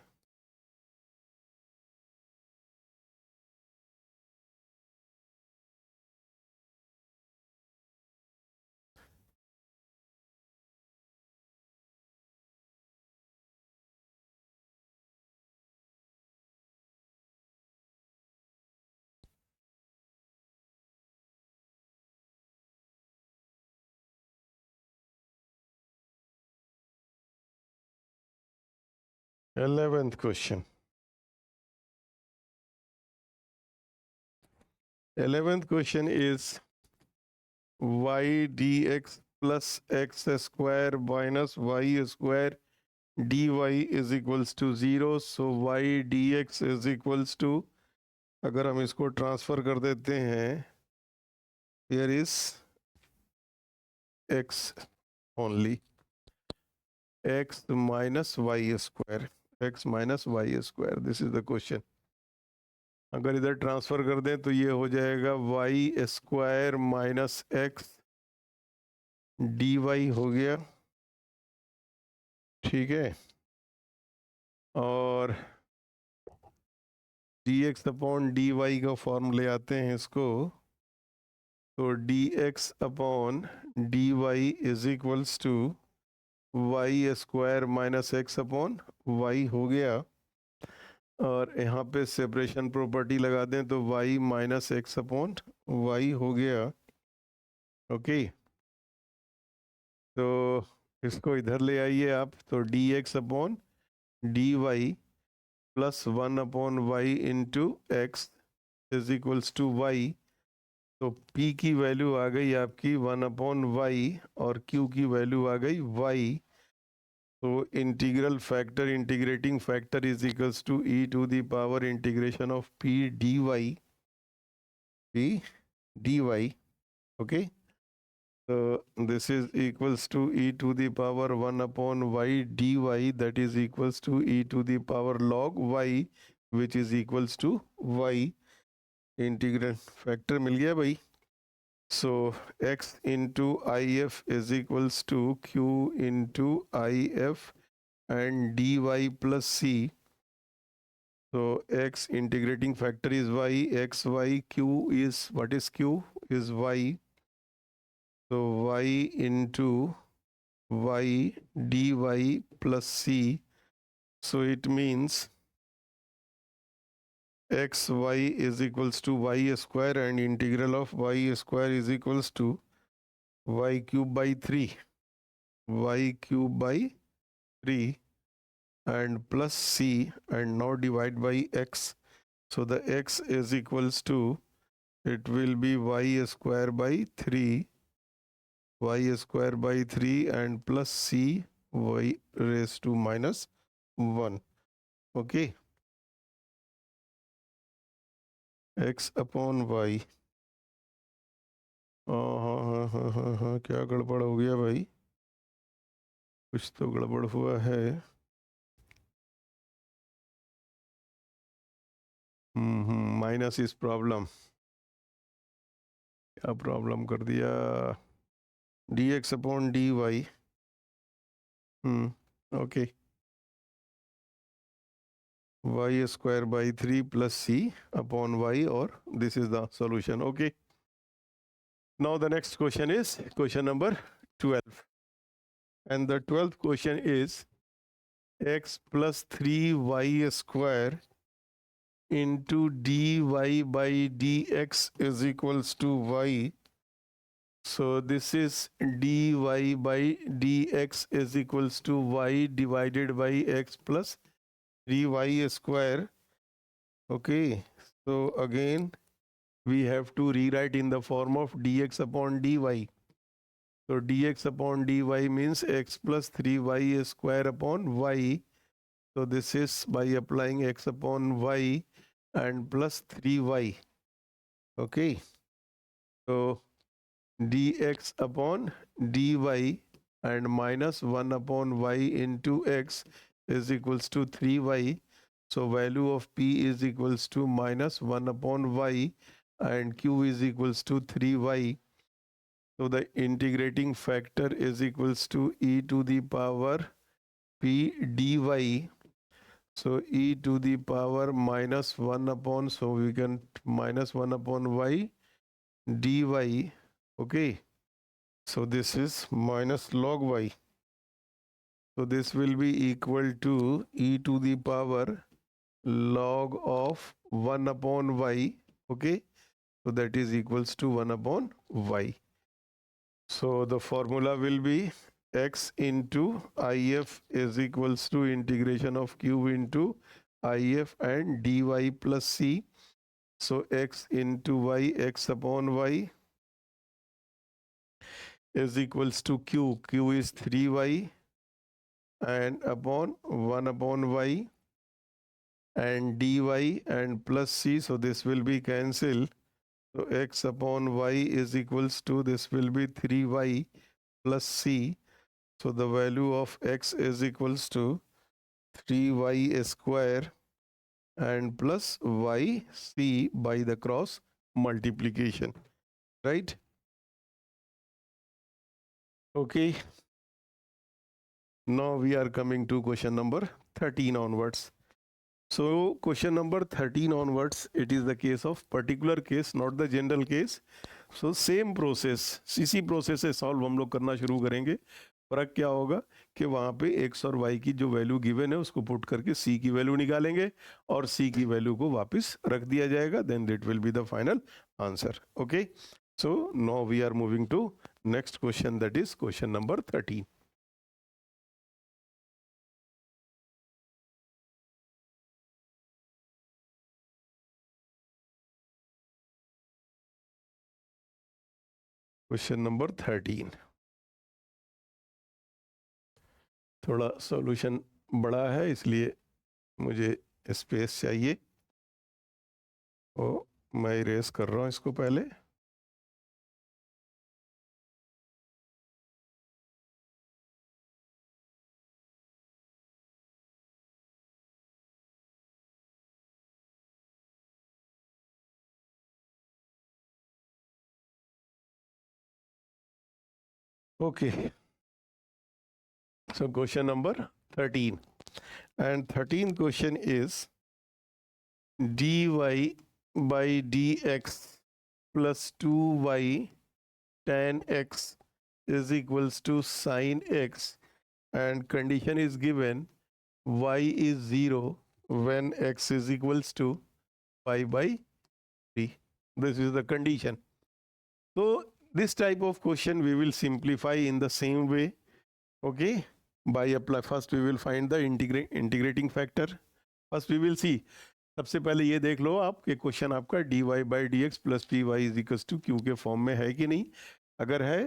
Eleventh question. 11th question is y dx plus x square minus y square dy is equals to 0. So y dx is equals to, अगर हम इसको transfer कर देते हैं, here is x only, x minus y square, x minus y square, this is the question. अगर इधर transfer कर दें तो ये हो जाएगा y square minus x d y हो गया, ठीक है, और d x upon d y का फॉर्म ले आते हैं इसको, तो d x upon d y is equals to y square minus x upon y हो गया, और यहाँ पे सेपरेशन प्रॉपर्टी लगा दें तो y minus x upon y हो गया, ओके। तो इसको इधर ले आइए आप, तो d x upon d y plus 1 upon y into x is equals to y, तो p की वैल्यू आ गई आपकी 1 अपॉन वाई और q की वैल्यू आ गई y, तो integral factor, integrating factor is equals to e to the power integration of p dy, okay. So this is equals to e to the power 1 upon y dy, that is equals to e to the power log y, which is equals to y. Integral factor मिल गया भाई. So x into if is equals to q into if and dy plus c. So x integrating factor is y, x y, q is, what is q? Is y. So y into y dy plus c. So it means xy is equals to y square and integral of y square is equals to y cube by 3, y cube by 3 and plus c, and now divide by x. So the x is equals to, it will be y square by 3, y square by 3 and plus c y raised to minus 1, okay. x upon y, हाँ, क्या गड़बड़ हो गया भाई, कुछ तो गड़बड़ हुआ है। माइनस इस प्रॉब्लम, क्या प्रॉब्लम कर दिया, d x upon d y, okay, y square by 3 plus c upon y, or this is the solution, okay. Now the next question is question number 12, and the 12th question is x plus 3y square into dy by dx is equals to y. So this is dy by dx is equals to y divided by x plus 3y square, okay. So again we have to rewrite in the form of dx upon dy. So dx upon dy means x plus 3y square upon y. So this is by applying x upon y and plus 3y, okay. So dx upon dy and minus 1 upon y into x is equals to 3y. So value of p is equals to minus 1 upon y and q is equals to 3y. So the integrating factor is equals to e to the power p dy. So e to the power minus 1 upon, so we can minus 1 upon y dy. Okay, so this is minus log y. So this will be equal to e to the power log of 1 upon y. Okay, so that is equals to 1 upon y. So the formula will be x into if is equals to integration of q into if and dy plus c. So x into y, x upon y is equals to q. Q is 3y and upon 1 upon y and dy and plus c. So this will be cancelled. So x upon y is equals to, this will be 3y plus c. So the value of x is equals to 3y square and plus yc by the cross multiplication, right? Okay. Now we are coming to question number 13 onwards. So question number 13 onwards, it is the case of particular case, not the general case. So same process, CC process से solve हम लोग करना शुरू करेंगे. फर्क क्या होगा कि वहाँ पे x और y की जो वैल्यू गिवन है उसको पुट करके c की वैल्यू निकालेंगे और c की वैल्यू को वापस रख दिया जाएगा. Then that will be the final answer. Okay, so now we are moving to next question, that is question number 13. Question number 13. थोड़ा सॉल्यूशन बड़ा है इसलिए मुझे स्पेस चाहिए, तो मैं इरेज कर रहा हूँ इसको पहले. Okay, so question number 13, and 13th question is dy by dx plus 2y tan x is equals to sin x, and condition is given y is 0 when x is equals to pi by 3. This is the condition. So this type of question we will simplify in the same way. Okay, by apply, first we will find the integrating factor. First we will see, सबसे पहले ये देख लो आप कि question आपका dy by D x plus P Y is equal to Q के form में है कि नहीं. अगर है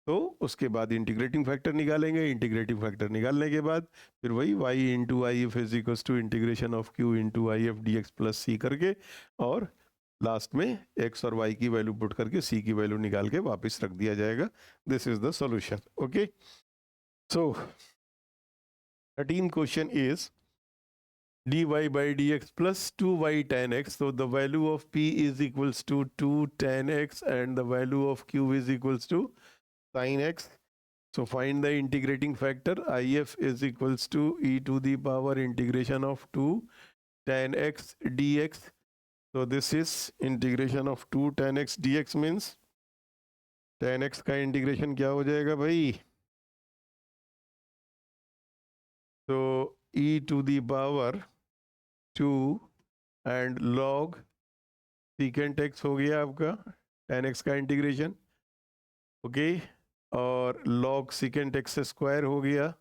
तो उसके बाद इंटीग्रेटिंग फैक्टर निकालेंगे. इंटीग्रेटिंग फैक्टर निकालने के बाद फिर वही y into I F is equal to integration of q into I F D x plus C करके, और लास्ट में x और y की वैल्यू पुट करके c की वैल्यू निकाल के वापस रख दिया जाएगा. This is the solution. Okay, so 13th question is dy by dx plus 2y tan x. So the value of p is equals to 2 tan x and the value of q is equals to sin x. So find the integrating factor. if is equals to e to the power integration of 2 tan x dx. So this is integration of 2 tan x dx means tan x का integration क्या हो जाएगा भाई. So e to the power 2 and log secant x हो गया आपका tan x का integration. Okay, और log secant x स्क्वायर हो गया.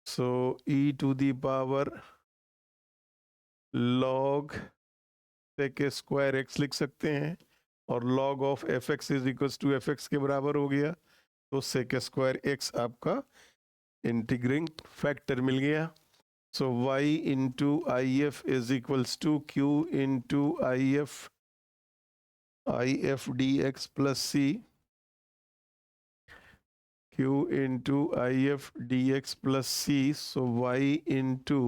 सो e to the power log sec square x लिख सकते हैं, और log of f x is equal to f x के बराबर हो गया. तो sec स्क्वायर x आपका इंटीग्रेटिंग फैक्टर मिल गया. So y into if is equals to q into if dx plus c, q into if dx plus c. So y into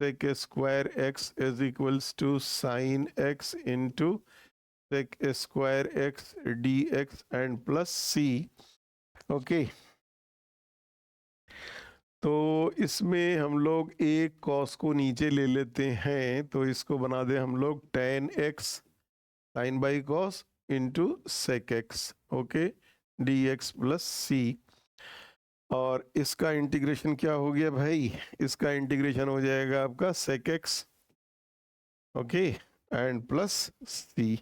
sec square x is equals to sin x into sec square x dx and plus c. Okay, तो इसमें हम लोग एक cos को नीचे ले लेते हैं, तो इसको बना दे हम लोग tan x sine by cos into sec x, okay, D x plus C. और इसका इंटीग्रेशन क्या हो गया भाई, इसका इंटीग्रेशन हो जाएगा आपका sec x, okay, and plus c.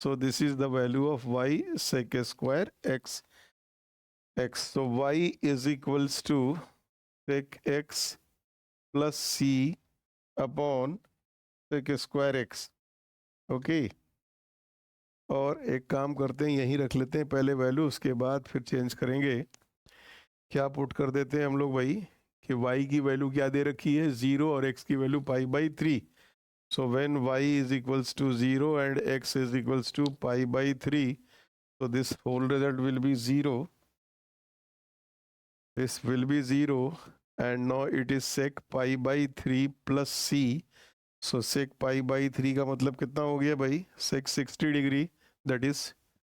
So this is the value of y sec square x x। so y is equals to sec x plus c upon sec square x, okay. और एक काम करते हैं, यहीं रख लेते हैं पहले वैल्यू, उसके बाद फिर चेंज करेंगे। क्या पुट कर देते हैं हम लोग भाई कि y की वैल्यू क्या दे रखी है 0 और x की value pi by 3। So when y is equals to 0 and x is equals to pi by 3, so this whole result will be 0, this will be 0, and now it is sec pi by 3 plus c। so sec pi by 3 का मतलब कितना हो गया भाई, sec 60 degree, that is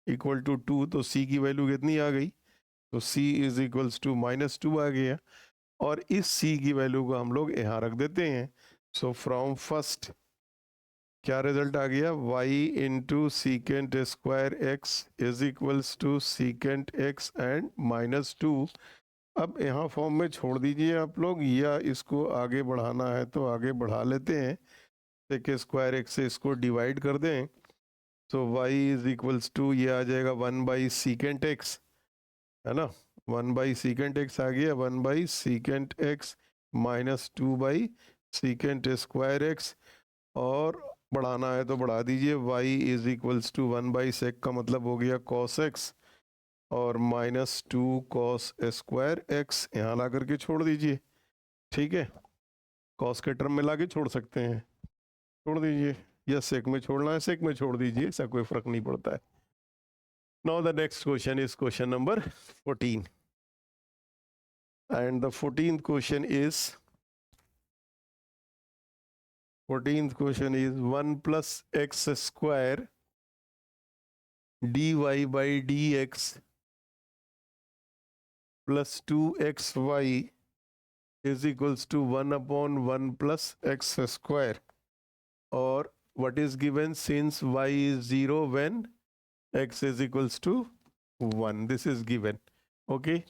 equal to 2। तो c की value कितनी आ गई, तो c इज इक्वल्स टू -2 आ गया, और इस c की वैल्यू को हम लोग यहाँ रख देते हैं। सो फ्रॉम फर्स्ट क्या रिजल्ट आ गया, y into secant square x is equals to secant x and -2। अब यहाँ फॉर्म में छोड़ दीजिए आप लोग, या इसको आगे बढ़ाना है तो आगे बढ़ा लेते हैं, सेक स्क्वायर एक्स से इसको डिवाइड कर दें, तो y इज इक्वल्स टू ये आ जाएगा 1 बाई सीकेंट एक्स, है ना, 1 बाई सीकेंट एक्स आ गया, 1 by secant x -2 by secant square x, और बढ़ाना है तो बढ़ा दीजिए, y is equals to 1 by sec का मतलब हो गया कॉस एक्स, और -2 कॉस स्क्वायर एक्स यहाँ ला करके छोड़ दीजिए, ठीक है। कॉस के टर्म में ला के छोड़ सकते हैं, छोड़ दीजिए, या सेक में छोड़ना है सेक में छोड़ दीजिए, ऐसा कोई फर्क नहीं पड़ता है। Now the next question is question number 14, and the 14th question is 1 plus x square dy by dx plus 2xy is equals to 1 upon 1 plus x square, or what is given since y is 0 when x is equals to 1, this is given, okay।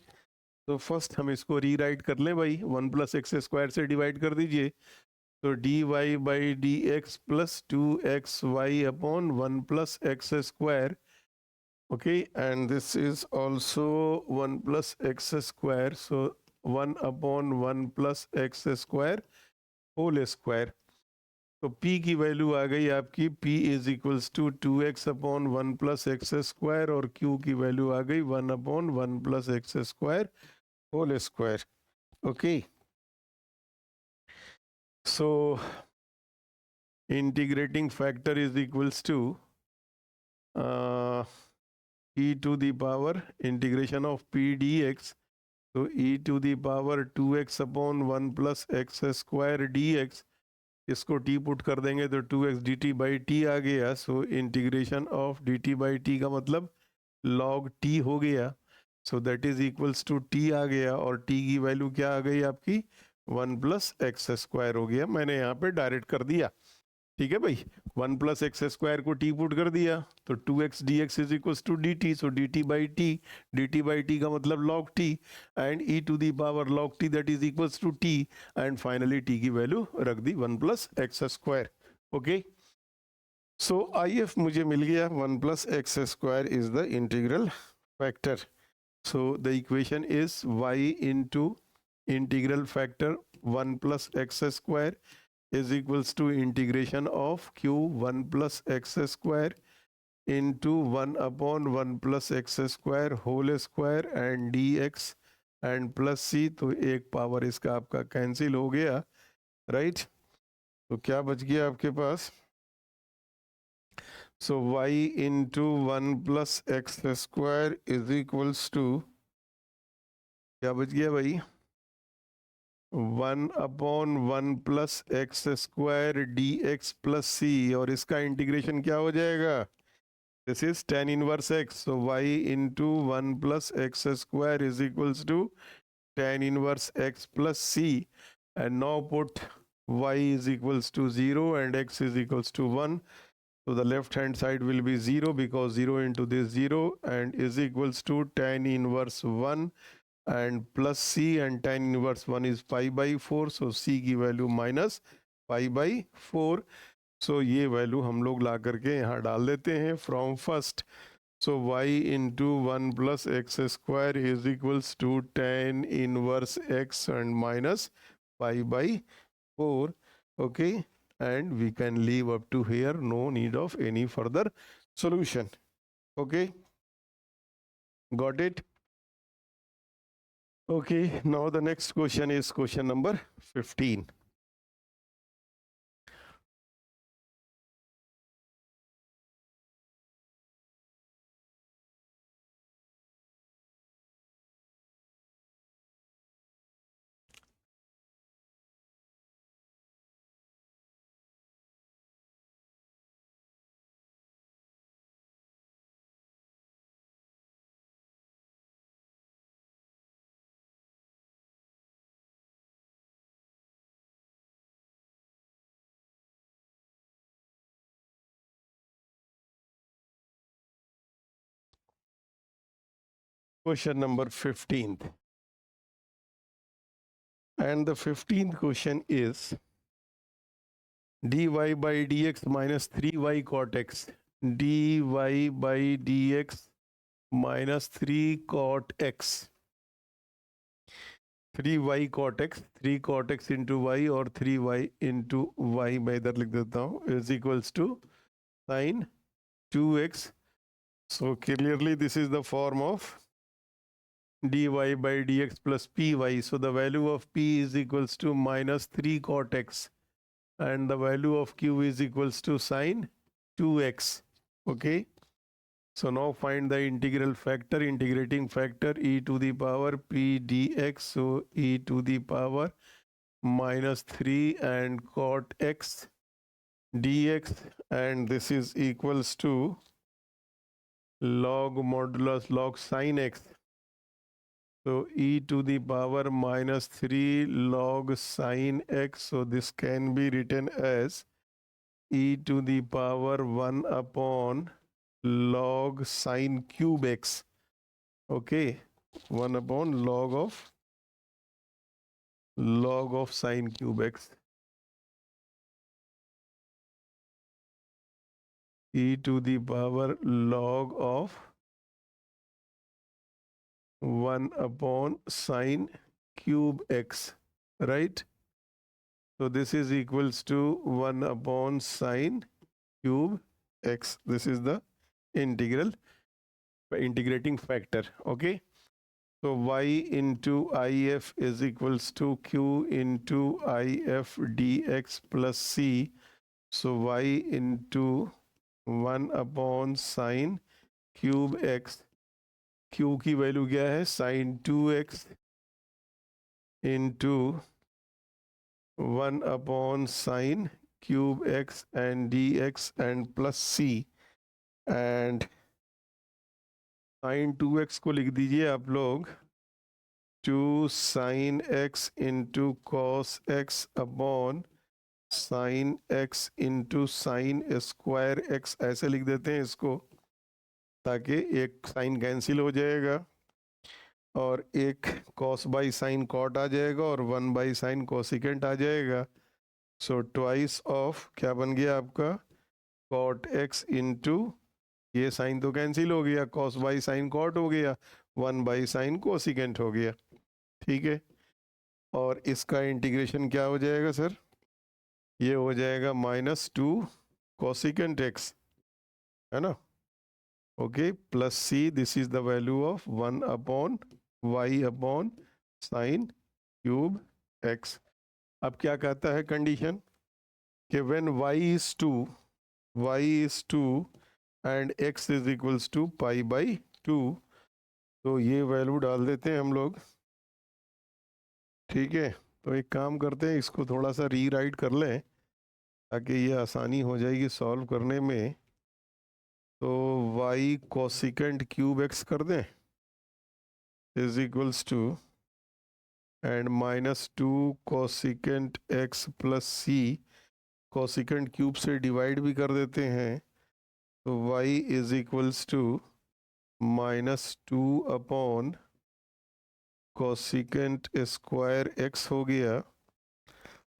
तो first हम इसको rewrite कर लें भाई, 1 plus x square से divide कर दीजिए, तो d y by D x plus 2xy upon 1 plus x square, okay, and this is also 1 plus x square, so 1 upon 1 plus x square whole square. तो p की value आ गई आपकी, p is equals to 2x upon 1 plus x square, और q की value आ गई 1 upon 1 plus x square whole square, okay. So integrating factor is equals to e to the power integration of p dx, so e to the power 2x upon 1 plus x square dx, इसको t put कर देंगे तो 2x dt by t आ गया, so integration of dt by t का मतलब log t हो गया, so that is equals to t आ गया, और t की वैल्यू क्या आ गई आपकी 1 प्लस एक्स स्क्वायर हो गया, मैंने यहाँ पे डायरेक्ट कर दिया, ठीक है भाई। 1 प्लस एक्स स्क्वायर को टी पुट कर दिया, तो 2x dx is equals to dt, so dt by t का मतलब log t, and e to the power log t that is equals to t, and finally t की वैल्यू रख दी 1 plus x square, okay. So IF मुझे मिल गया, 1 plus x square is the integral factor. So the equation is y into integral factor 1 plus x square is equals to integration of q 1 plus x square into 1 upon 1 plus x square whole square and dx and plus c, तो एक power इसका आपका cancel हो गया, right. तो क्या बच गया आपके पास, so y into 1 plus x square is equals to क्या बच गया भाई, 1 upon 1 plus x square D x plus C, और इसका इंटीग्रेशन क्या हो जाएगा, This is tan inverse x. So y into 1 plus x square is equals to tan inverse x plus c. And now put y is equals to 0 and x is equals to 1. So the left hand side will be 0 because 0 into this 0 and is equals to tan inverse 1 and plus c, and tan inverse 1 is pi by 4. So c की value minus pi by 4. सो ये value हम लोग ला करके यहाँ डाल देते हैं from first. So y into 1 plus x square is equals to tan inverse x and minus pi by 4. Okay, and we can leave up to here, no need of any further solution. Okay, got it? Okay, now the next question is question number 15. Question number 15th. And the 15th question is dy by dx minus 3y cot x. dy by dx minus 3 cot x. 3y cot x, 3 cot x into y और 3y into y मैं इधर लिख देता हूँ is equals to sin 2x. So clearly this is the form of dy by dx plus py. So the value of p is equals to minus 3 cot x and the value of q is equals to sin 2x. Okay, so now find the integral factor, integrating factor e to the power p dx. So e to the power minus 3 and cot x dx, and this is equals to log modulus log sin x. So e to the power minus 3 log sin x. So this can be written as e to the power 1 upon log sin cube x. Okay, 1 upon log of sin cube x. E to the power log of 1 upon sin cube x, right? So this is equals to 1 upon sin cube x. This is the integrating factor. Okay, so y into if is equals to q into if dx plus c. So y into 1 upon sin cube x. q की value क्या है? sin 2x into 1 upon sin cube x and dx and plus c. and sin 2x को लिख दीजिए आप लोग 2 sin x into cos x upon sin x into sin square x. ऐसे लिख देते हैं इसको ताकि एक साइन कैंसिल हो जाएगा और एक cos बाई साइन कॉट आ जाएगा और 1 बाई साइन कोसिकेंट आ जाएगा. सो ट्वाइस ऑफ क्या बन गया आपका cot x इंटू ये साइन तो कैंसिल हो गया, cos बाई साइन कॉट हो गया, 1 बाई साइन कोसिकेंट हो गया. ठीक है, और इसका इंटीग्रेशन क्या हो जाएगा सर? ये हो जाएगा -2 कोसिकेंट x, है ना? Okay, plus c. This is the value of 1 upon y upon sine cube x. अब क्या कहता है कंडीशन कि when y is 2 and x is equals to pi by 2. तो ये वैल्यू डाल देते हैं हम लोग. ठीक है, तो एक काम करते हैं, इसको थोड़ा सा रीराइट कर लें ताकि ये आसानी हो जाएगी सॉल्व करने में. तो y कोसिकेंट क्यूब x कर दें is equals to and -2 cosecant x plus c cosecant cube से डिवाइड भी कर देते हैं, तो y is equals to -2 upon cosecant square x हो गया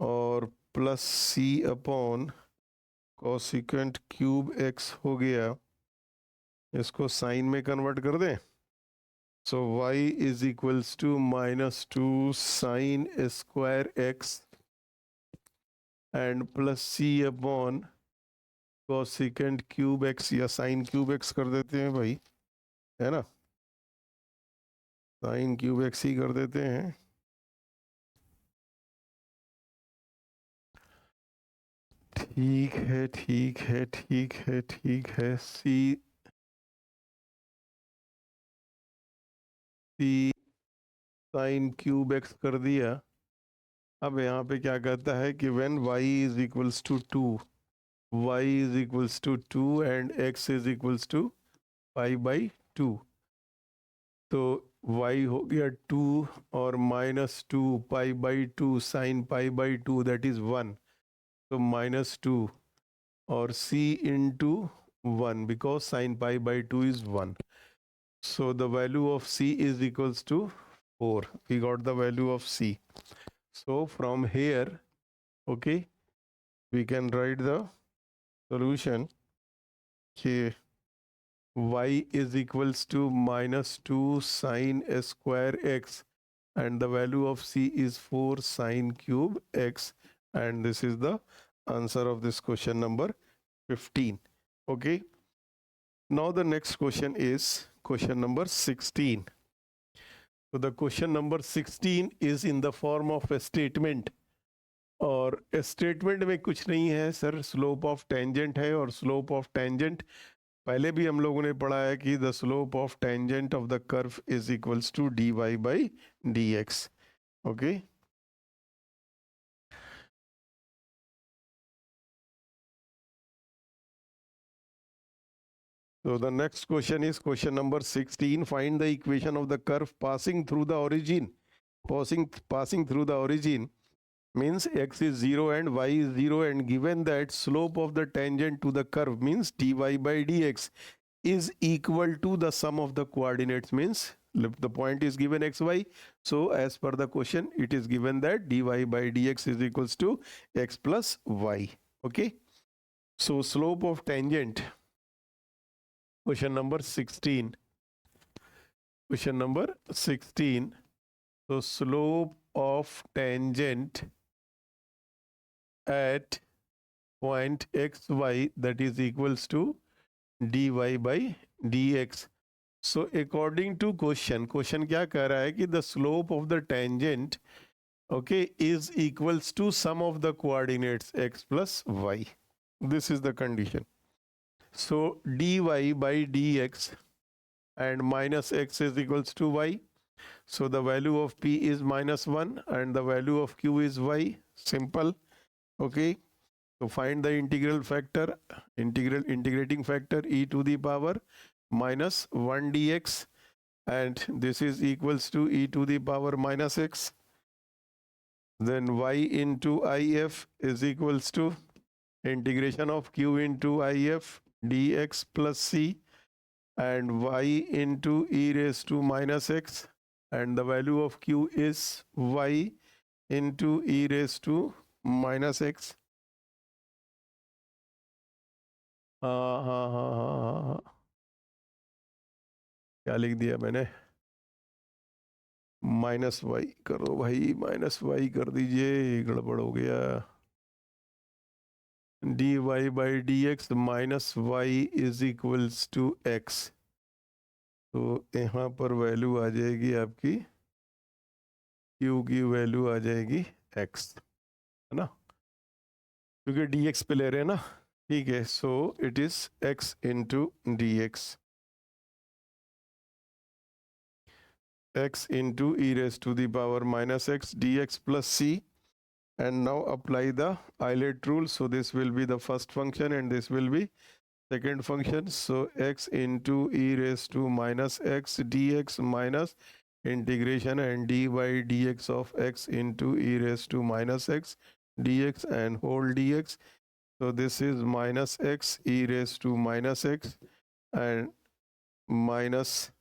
और plus c upon cosecant cube x हो गया। इसको साइन में कन्वर्ट कर दें, so y is equals to -2 sine square x and plus c upon cosecant cube x, या साइन क्यूब x कर देते हैं भाई, है ना, साइन क्यूब x ही कर देते हैं। ठीक है ठीक है ठीक है ठीक है, सी साइन क्यूब x कर दिया। अब यहाँ पे क्या कहता है कि when y is equals to 2, y is equals to 2 and x is equals to π/2, तो y हो गया 2 और -2 π/2 साइन π/2 दैट इज 1, तो -2 और c into 1 because sin π/2 is 1. So the value of c is equals to 4. We got the value of c. So from here, okay, we can write the solution. Okay, y is equals to -2 sin square x and the value of c is 4 sin cube x, and this is the answer of this question number 15. Okay, now the next question is question number 16. So the question number 16 is in the form of a statement, और statement में कुछ नहीं है sir, slope of tangent है, और slope of tangent पहले भी हम लोगों ने पढ़ा है कि the slope of tangent of the curve is equals to dy/dx. Okay, so the next question is question number 16. Find the equation of the curve passing through the origin. Passing through the origin means x is 0 and y is 0, and given that slope of the tangent to the curve means dy/dx is equal to the sum of the coordinates, means the point is given xy, so as per the question it is given that dy/dx is equals to x plus y. Okay, so slope of tangent, question number 16. Question number 16. So slope of tangent at point xy, that is equals to dy/dx. So according to question क्या कह रहा है कि the slope of the tangent, okay, is equals to sum of the coordinates x plus y. This is the condition. So dy/dx and minus x is equals to y. So the value of p is -1 and the value of q is y. Simple. Okay. So find the integral factor, integrating factor e to the power -1 dx, and this is equals to e to the power -x. Then y into if is equals to integration of q into if dx plus c, and y into e raised to -x, and the value of q is y into e raised to -x. हाँ, क्या लिख दिया मैंने, -y करो भाई, -y कर दीजिए, गड़बड़ हो गया। dy/dx -y is equals to x, तो यहाँ पर वैल्यू आ जाएगी आपकी, q की वैल्यू आ जाएगी x, है ना, क्योंकि dx पे ले रहे हैं ना। ठीक है, so it is x into dx, x into e raised to the power -x dx plus c, and now apply the Eilert rule. So this will be the first function and this will be second function, so x into e raised to minus x dx minus integration and dy dx of x into e raised to minus x dx and whole dx. So this is minus x e raised to minus x and minus,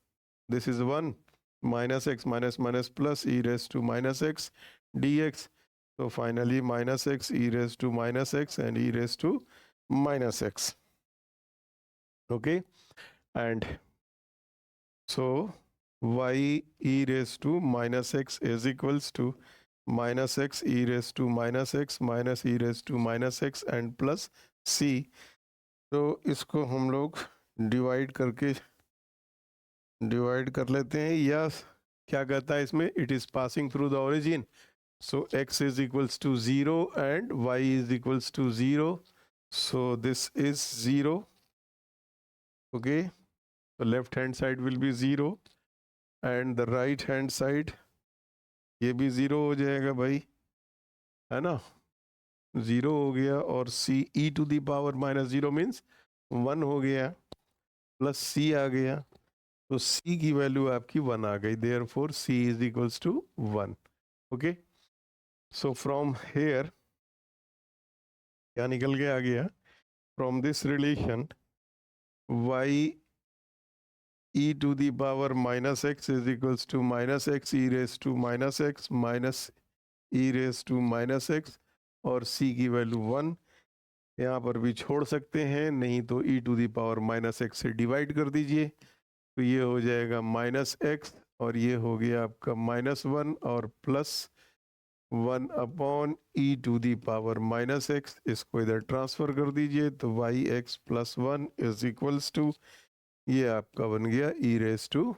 this is 1, minus x minus minus plus e raised to minus x dx. So finally minus x e raised to minus x and e raised to minus x. Okay, and so y e raised to minus x is equals to minus x e raised to minus x minus e raised to minus x and plus c. तो इसको हम लोग divide कर लेते हैं, या क्या कहता है इसमें, it is passing through the origin. So x is equals to 0 and y is equals to 0. So this is 0. Okay, the left hand side will be 0 and the right hand side ये भी 0 हो जाएगा भाई, है ना. 0 हो गया और c e to the power minus 0 means 1 हो गया, प्लस c आ गया, तो c की वैल्यू आपकी 1 आ गई. Therefore c is equals to 1. Okay, so from here क्या निकल के आ गया, from this relation y e to the power minus x is equals to minus x e raised to minus x minus e raised to minus x और c की value 1. यहाँ पर भी छोड़ सकते हैं, नहीं तो e to the power minus x से डिवाइड कर दीजिए, तो ये हो जाएगा माइनस x और ये हो गया आपका माइनस 1 और plus 1 upon e to the power minus x. इसको इधर ट्रांसफर कर दीजिए, तो yx plus 1 is equals to, ये आपका बन गया e raise to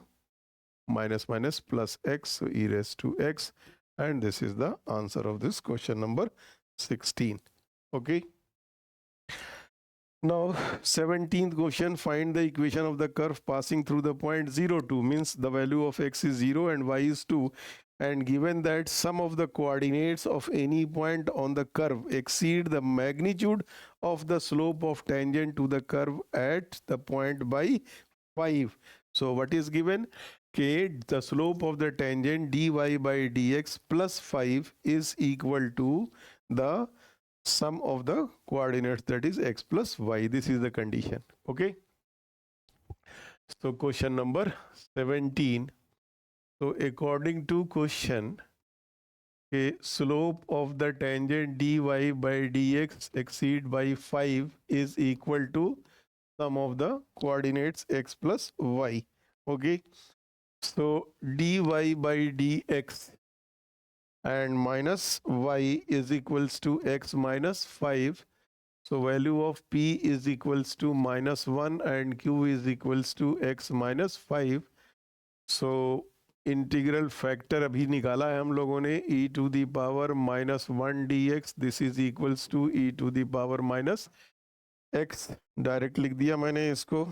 minus minus plus x, so e raise to x, and this is the answer of this question number 16. Okay, now 17th question, find the equation of the curve passing through the point 0 2, means the value of x is 0 and y is 2, and given that some of the coordinates of any point on the curve exceed the magnitude of the slope of tangent to the curve at the point by 5. So what is given? K, the slope of the tangent dy by dx plus 5 is equal to the sum of the coordinates, that is x plus y. This is the condition. Okay, so question number 17. So according to question, a slope of the tangent dy by dx exceed by 5 is equal to sum of the coordinates x plus y. Okay, so dy by dx and minus y is equals to x minus 5. So value of p is equals to minus 1 and q is equals to x minus 5. So integral factor अभी निकाला है हम लोगों ने, e to the power minus 1 dx, this is equals to e to the power minus x, direct लिख दिया मैंने इसको,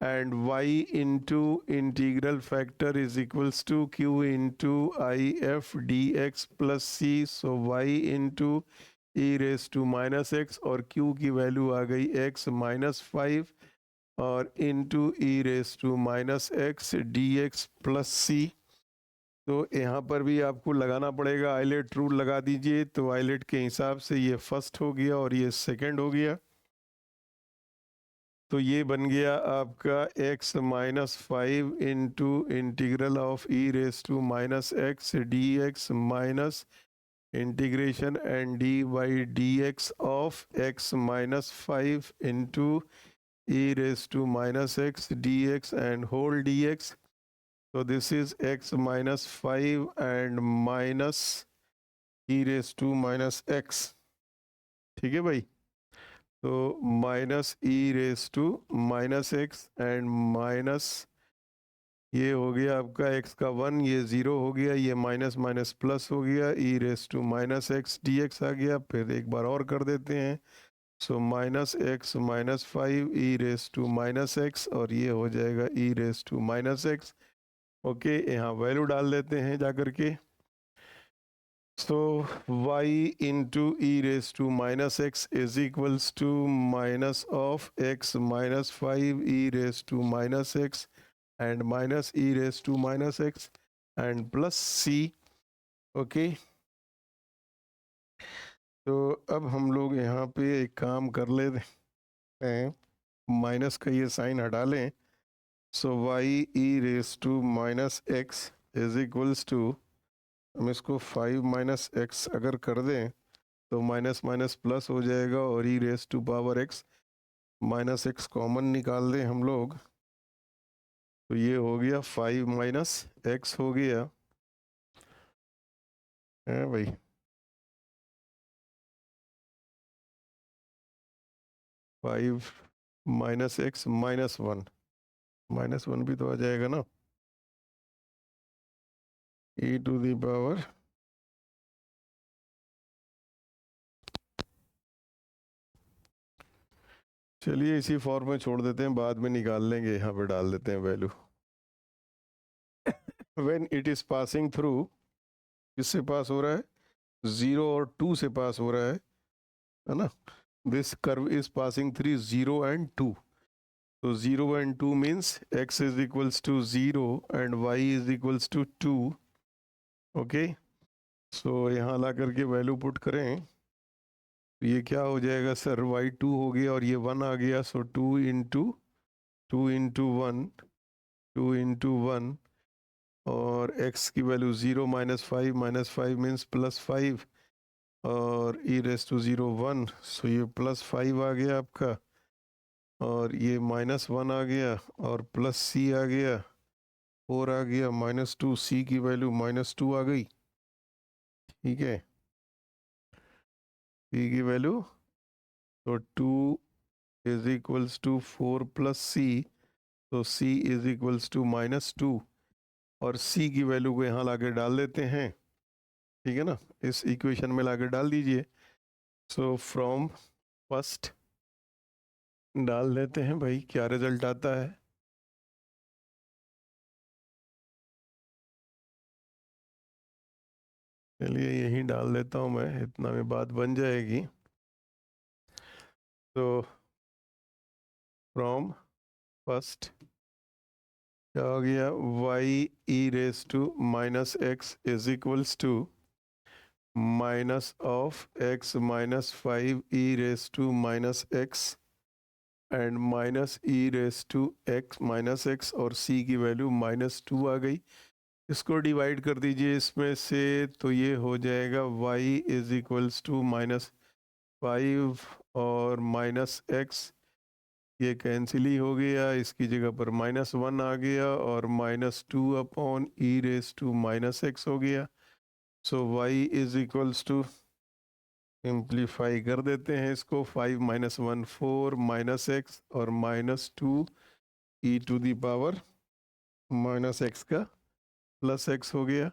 and y into integral factor is equals to q into I F D x plus c. So y into e raise to minus x और q की value आ गई x minus 5 और into E raise to minus x D x plus सी. तो यहाँ पर भी आपको लगाना पड़ेगा, आइलेट रूल लगा दीजिए, तो आइलेट के हिसाब से ये फर्स्ट हो गया और ये सेकंड हो गया, तो ये बन गया आपका x minus 5 into integral of e raise to minus x D x minus integration and d by D x of x minus 5 into e raised to minus x dx and whole dx. So this is x minus 5 and minus e raised to minus x. ठीक है भाई, तो minus e raised to minus x and minus ये हो गया आपका x का 1, ये 0 हो गया, ये माइनस माइनस प्लस हो गया, e raised to minus x dx आ गया. फिर एक बार और कर देते हैं, so minus X minus 5 E raise to minus x और ये हो जाएगा E raise to minus X. Okay, यहाँ वैल्यू डाल देते हैं जा करके. So y into e raised to minus x is equals to minus of x minus 5 e raised to minus x and minus e raised to minus x and plus c. Okay, तो अब हम लोग यहाँ पे एक काम कर लेते हैं, माइनस का ये साइन हटा लें. So Y E raise to minus x is equals to, हम इसको 5 माइनस एक्स अगर कर दें तो माइनस माइनस प्लस हो जाएगा और E raise to power X minus X common निकाल दें हम लोग तो ये हो गया 5 माइनस एक्स हो गया है भाई. 5 माइनस एक्स माइनस वन भी तो आ जाएगा ना, ई टू दी पावर चलिए इसी फॉर्म में छोड़ देते हैं, बाद में निकाल लेंगे, यहाँ पे डाल देते हैं value. When it is passing through, किससे पास हो रहा है, 0 और 2 से पास हो रहा है ना. This curve is passing through 0 and 2. तो 0 and 2 means x is equals to 0 and y is equals to 2. Okay, so यहाँ ला करके वैल्यू पुट करें तो ये क्या हो जाएगा सर, y2 हो गया और ये 1 आ गया. सो 2 इंटू 1 2 इंटू 1 और x की वैल्यू 0 माइनस 5 मीन्स प्लस 5 और e रेस टू 0 1. सो ये प्लस 5 आ गया आपका और ये माइनस 1 आ गया और प्लस c आ गया, 4 आ गया, माइनस 2, c की वैल्यू माइनस 2 आ गई. ठीक है, c की वैल्यू तो 2 इज इक्वल्स टू 4 प्लस सी, तो c is equals to minus 2 और c की वैल्यू को यहाँ लाके डाल देते हैं. ठीक है ना, इस इक्वेशन में लाके डाल दीजिए. सो फ्रॉम फर्स्ट डाल देते हैं भाई, क्या रिजल्ट आता है. चलिए यहीं डाल देता हूँ मैं, इतना में बात बन जाएगी. तो फ्रॉम फर्स्ट क्या हो गया, y e raise to minus x is equals to minus of x minus 5 e raise to minus x and minus e raise to x minus x और c की वैल्यू माइनस 2 आ गई. इसको divide कर दीजिए इसमें से तो ये हो जाएगा y is equals to minus 5 और माइनस एक्स, ये कैंसिल ही हो गया, इसकी जगह पर माइनस 1 आ गया और minus 2 upon e raise to minus x हो गया. So y is equals to, simplify कर देते हैं इसको, 5 माइनस 1 4 माइनस एक्स और minus 2 e to the power minus x का प्लस एक्स हो गया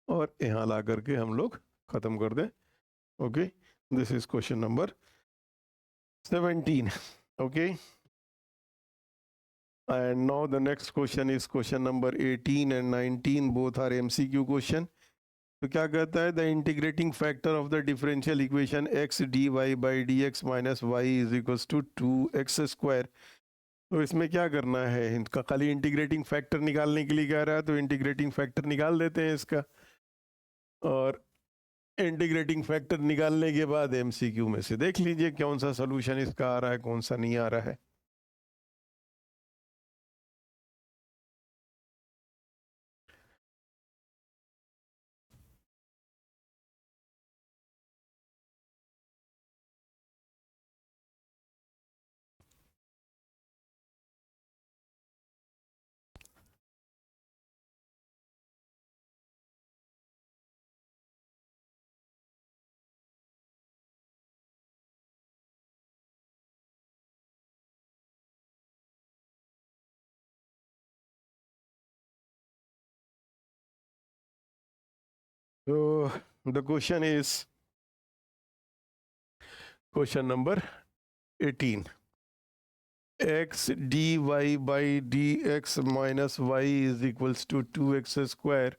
और यहाँ ला करके हम लोग ख़त्म कर दें. Okay, this is question number 17. Okay, and now the next question is question number 18 and 19, both are MCQ question. तो क्या कहता है, the integrating factor of the differential equation x dy by D x minus y is equals to 2x square. तो इसमें क्या करना है, इनका खाली इंटीग्रेटिंग फैक्टर निकालने के लिए कह रहा है, तो इंटीग्रेटिंग फैक्टर निकाल देते हैं इसका. और इंटीग्रेटिंग फैक्टर निकालने के बाद एमसीक्यू में से देख लीजिए कौन सा सोल्यूशन इसका आ रहा है, कौन सा नहीं आ रहा है. So the question is question number 18. X dy by dx minus y is equals to 2x square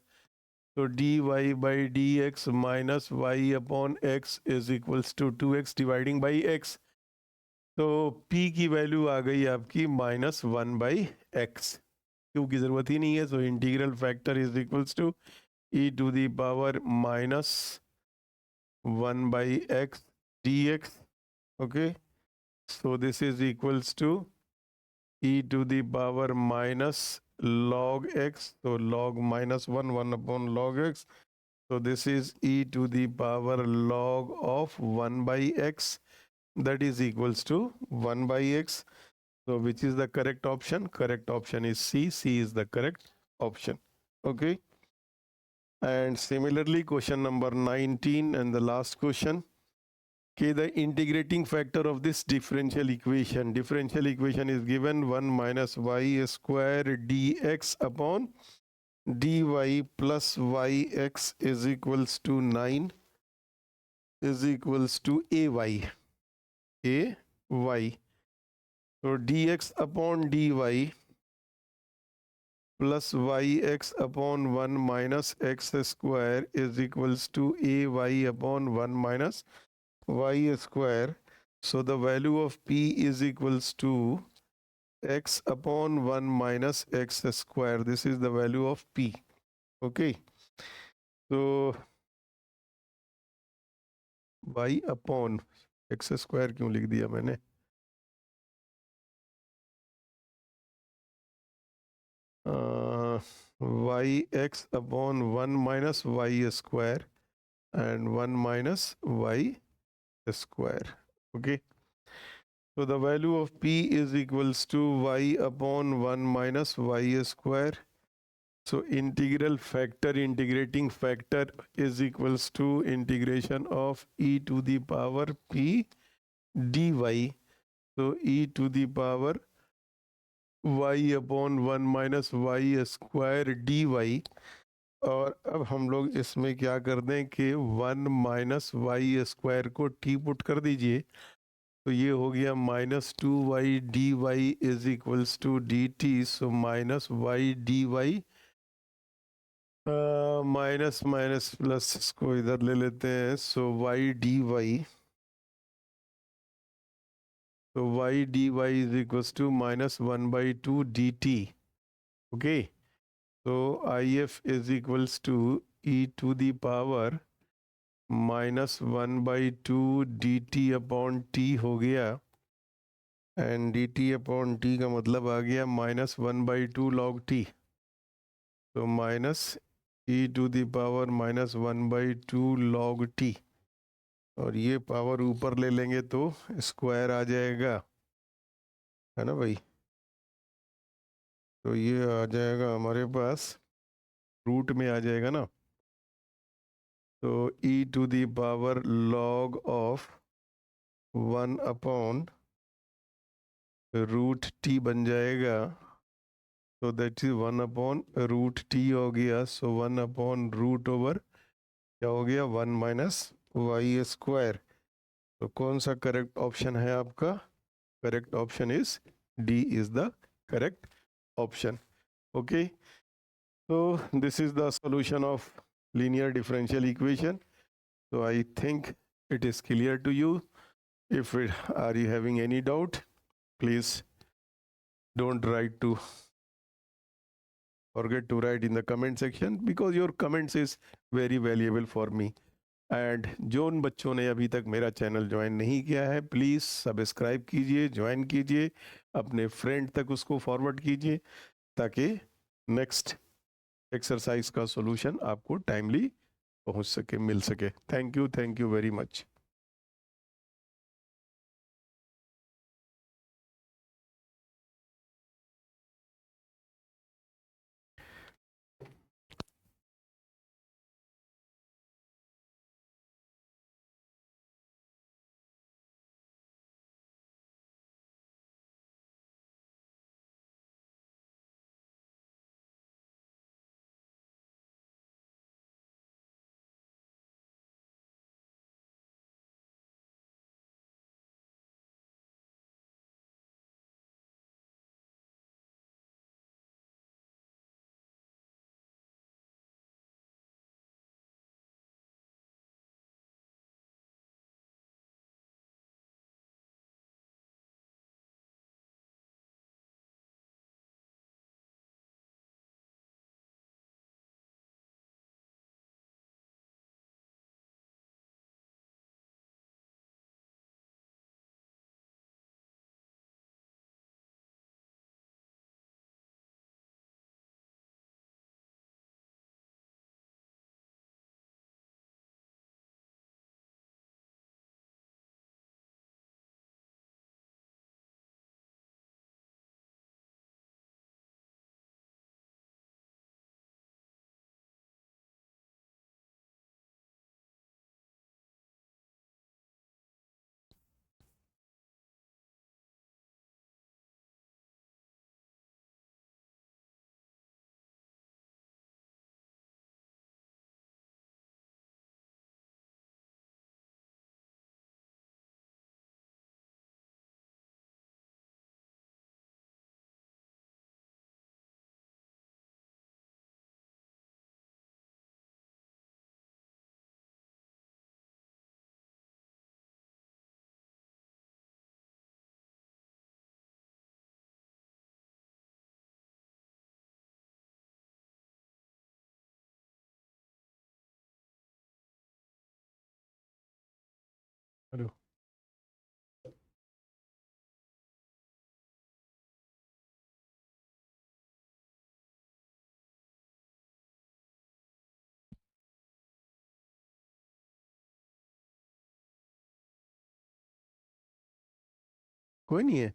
So dy by dx minus y upon x is equals to 2x dividing by x. तो p की value आ गई आपकी -1/x, क्यों की ज़रूरत ही नहीं है. So integral factor is equals to e⁻ -1/x dx. Okay, so this is equals to e⁻ log x, so log -1 upon log x. So this is e⁻log of 1/x, that is equals to 1/x. So which is the correct option? Correct option is C. C is the correct option. Okay. And similarly, question number 19 and the last question. Okay, the integrating factor of this differential equation. Differential equation is given 1 minus y square dx upon dy plus yx is equals to 9 is equals to ay. So dx upon dy plus yx upon 1 minus x square is equals to ay upon 1 minus y square. So the value of p is equals to x upon 1 minus x square. This is the value of p. Okay. So y upon x square क्यों लिख दिया मैंने? Yx upon 1 minus y square and 1 minus y square. Okay. So the value of p is equals to y upon 1 minus y square. So integral factor, integrating factor is equals to integration of e to the power p dy. So e to the power y upon 1 minus y square dy. और अब हम लोग इसमें क्या कर दें कि 1 minus y square को टी पुट कर दीजिए, तो ये हो गया -2y dy is equals to dt. So -y dy minus minus plus इसको इधर ले लेते हैं. So y dy, so y dy is equals to -1/2 dt. Okay, so if is equals to e to the power -1/2 dt upon t हो गया. And dt upon t का मतलब आ गया -1/2 log t. तो minus e to the power -1/2 log t, और ये power ऊपर ले लेंगे तो स्क्वायर आ जाएगा, है ना भाई. तो ये आ जाएगा हमारे पास, रूट में आ जाएगा ना. तो e to the power log of 1 upon root t बन जाएगा. तो that is 1 upon root t हो गया. सो 1 अपॉन रूट ओवर क्या हो गया 1 माइनस वाई स्क्वायर. तो कौन सा करेक्ट ऑप्शन है आपका? Correct option is D is the correct option. Okay, so this is the solution of linear differential equation. So I think it is clear to you. If it, are you having any doubt, please don't forget to write in the comment section, because your comments is very valuable for me. And zone बच्चों ने अभी तक मेरा channel join नहीं किया है, please subscribe कीजिए, join कीजिए, अपने फ्रेंड तक उसको फॉरवर्ड कीजिए, ताकि नेक्स्ट एक्सरसाइज का सॉल्यूशन आपको टाइमली पहुंच सके, मिल सके. Thank you very much. Hello कोई नहीं है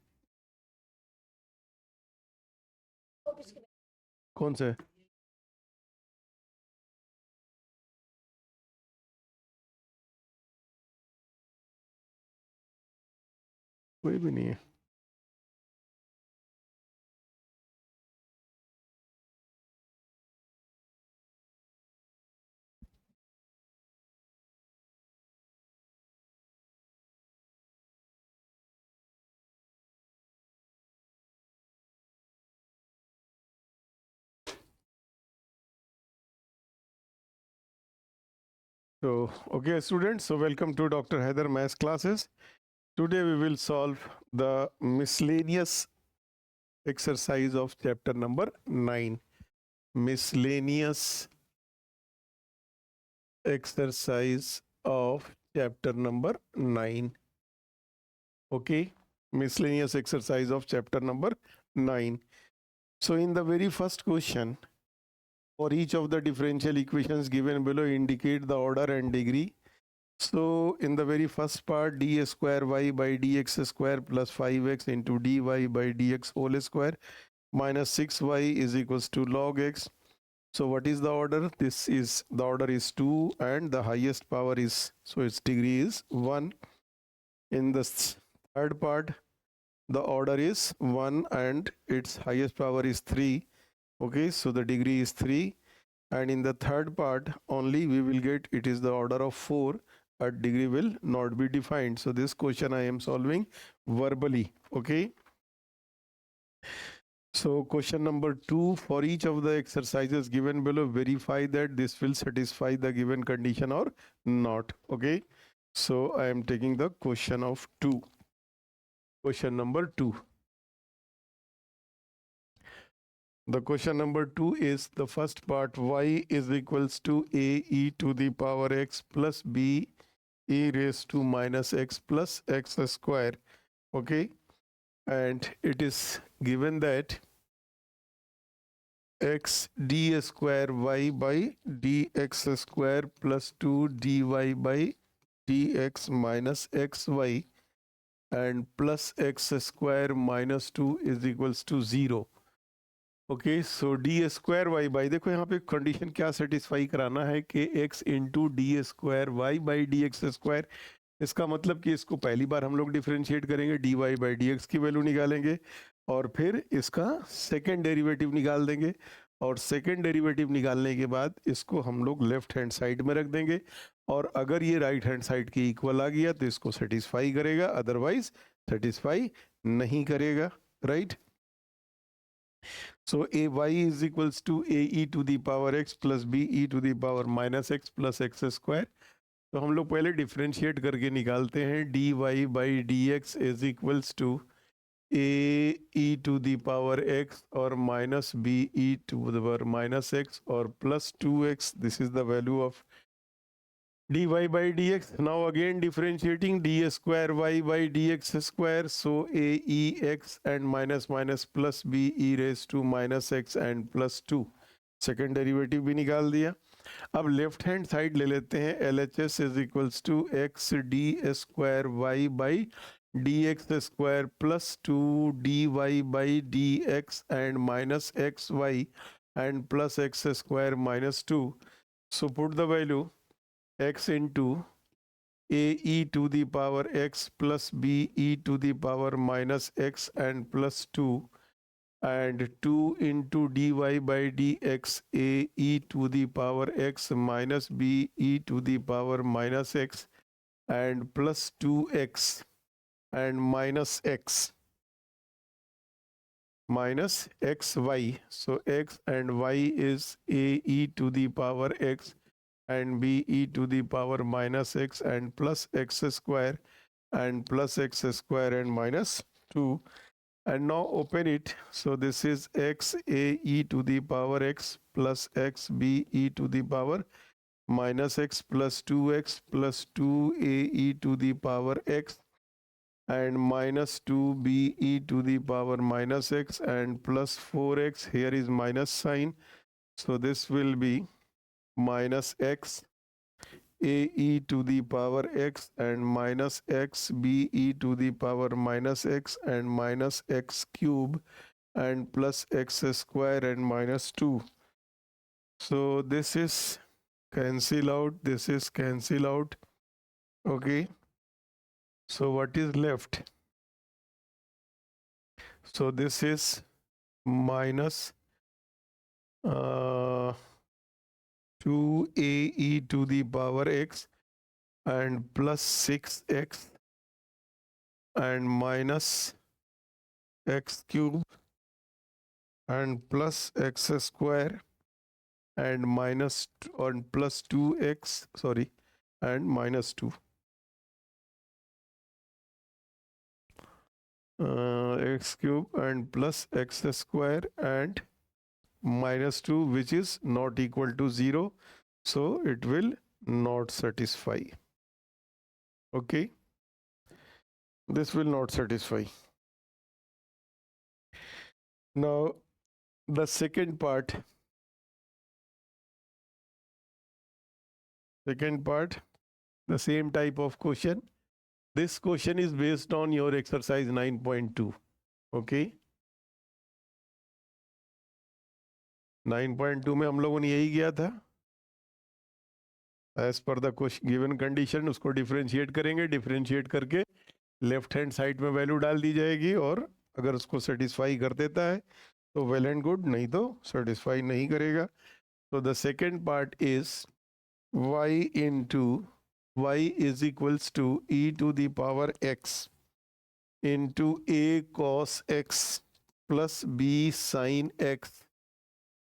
कौन सा है कोई भी नहीं है So, okay, students, so welcome to Dr. Haider Maths classes. Today we will solve the miscellaneous exercise of chapter number 9. Miscellaneous exercise of chapter number 9. Okay, miscellaneous exercise of chapter number 9. So, in the very first question, for each of the differential equations given below, indicate the order and degree. So in the very first part, d square y by dx square plus 5x into dy by dx whole square minus 6y is equals to log x. So what is the order? This is the order is 2 and the highest power is, so its degree is 1. In the third part, the order is 1 and its highest power is 3. Okay, so the degree is 3. And in the third part only we will get it is the order of 4, but degree will not be defined. So this question I am solving verbally. Okay, so question number 2, for each of the exercises given below, verify that this will satisfy the given condition or not. Okay, so I am taking the question of 2. Question number 2. The question number 2 is the first part, y is equals to a e to the power x plus b e raised to minus x plus x square. Okay, and it is given that x d square y by dx square plus 2 dy by dx minus xy and plus x square minus 2 is equals to 0. Okay, so d square y by, देखो यहाँ पे condition क्या satisfy कराना है कि x into d square y by D x square. इसका मतलब कि इसको पहली बार हम लोग डिफरेंशिएट करेंगे, d y by D x की वैल्यू निकालेंगे और फिर इसका सेकेंड डेरिवेटिव निकाल देंगे और सेकेंड डेरिवेटिव निकालने के बाद इसको हम लोग लेफ्ट हैंड साइड में रख देंगे और अगर ये राइट हैंड साइड के इक्वल आ गया तो इसको सेटिस्फाई करेगा, अदरवाइज सेटिस्फाई नहीं करेगा. Right, so a y is equals to a e to the power x plus b e to the power minus x plus x square. तो हम लोग पहले डिफरेंशिएट करके निकालते हैं, dy by D x is equals to a e to the power x और minus b e to the power minus x और plus 2x. This is the value of dy by dx. Now again differentiating d square y by dx square. So a e x and minus minus plus b e raised to minus x and plus 2. Second derivative भी निकाल दिया. अब left hand side ले लेते हैं, L H S is equals to x d square y by D x square plus 2 d y by D x and minus x y and plus x square minus 2. So put the value x into a e to the power x plus b e to the power minus x and plus 2 and 2 into dy by dx a e to the power x minus b e to the power minus x and plus 2x and minus x minus xy. So x and y is a e to the power x and b e to the power minus x and plus x square and plus x square and minus 2. And now open it. So this is x a e to the power x plus x b e to the power minus x plus 2x plus 2ae to the power x and minus 2be to the power minus x and plus 4x. Here is minus sign, so this will be minus x ae to the power x and minus x be to the power minus x and minus x cube and plus x square and minus 2. So this is cancel out, this is cancel out. Okay, so what is left? So this is minus 2ae to the power x and plus 6x and minus x cube and plus x square and minus or plus 2x, sorry, and minus 2. X cube and plus x square and minus 2, which is not equal to 0, so it will not satisfy. Okay, this will not satisfy. Now the second part, the same type of question. This question is based on your exercise 9.2. okay, 9.2 में हम लोगों ने यही किया था. As per the given condition उसको differentiate करेंगे, differentiate करके लेफ्ट हैंड साइड में वैल्यू डाल दी जाएगी और अगर उसको सेटिस्फाई कर देता है तो वेल एंड गुड, नहीं तो सेटिस्फाई नहीं करेगा. तो the second part is y into y is equals to e to the power x into a cos x plus b sin x.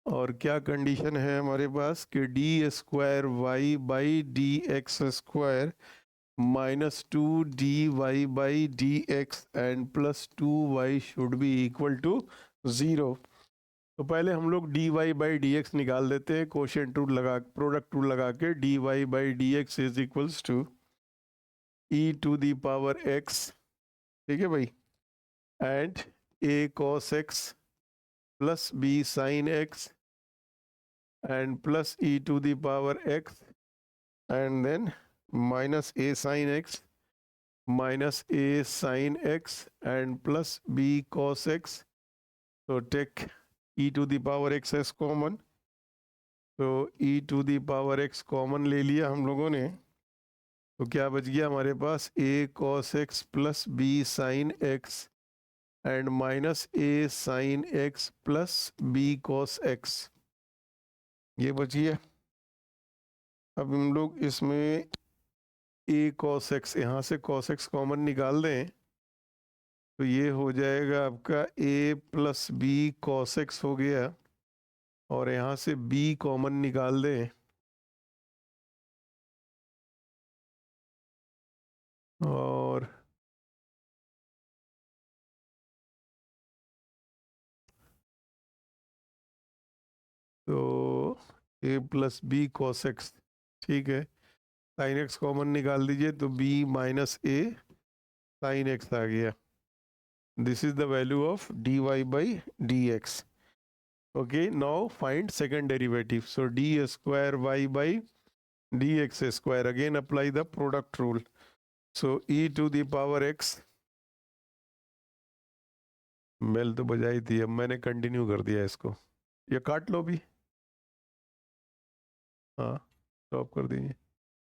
और क्या कंडीशन है हमारे पास कि d square y by D x square minus 2 dy by dx and plus 2y should be equal to 0. तो पहले हम लोग dy by dx निकाल देते हैं, कोशेंट रूल लगा, प्रोडक्ट रूल लगा के dy by dx is equals to e to the power x, ठीक है भाई, and a cos x plus b sin x and plus e to the power x and then minus a sin x minus a sin x and plus b cos x. So take e to the power x as common, तो e to the power x common ले लिया हम लोगों ने, तो क्या बच गया हमारे पास a cos x plus b sin x and minus a sin x plus b cos x, ये बच गया. अब हम लोग इसमें a cos x, यहाँ से cos x कॉमन निकाल दें तो ये हो जाएगा आपका a plus b cos x हो गया, और यहाँ से b कॉमन निकाल दें और तो a plus b cos x, ठीक है, sin x कॉमन निकाल दीजिए तो b minus a sin x आ गया. This is the value of dy by dx. Okay, now find second derivative. So d square y by dx square, again apply the product rule. So e to the power x, bell तो बजाई थी, अब मैंने continue कर दिया इसको, ये काट लो भी, हाँ स्टॉप कर दीजिए.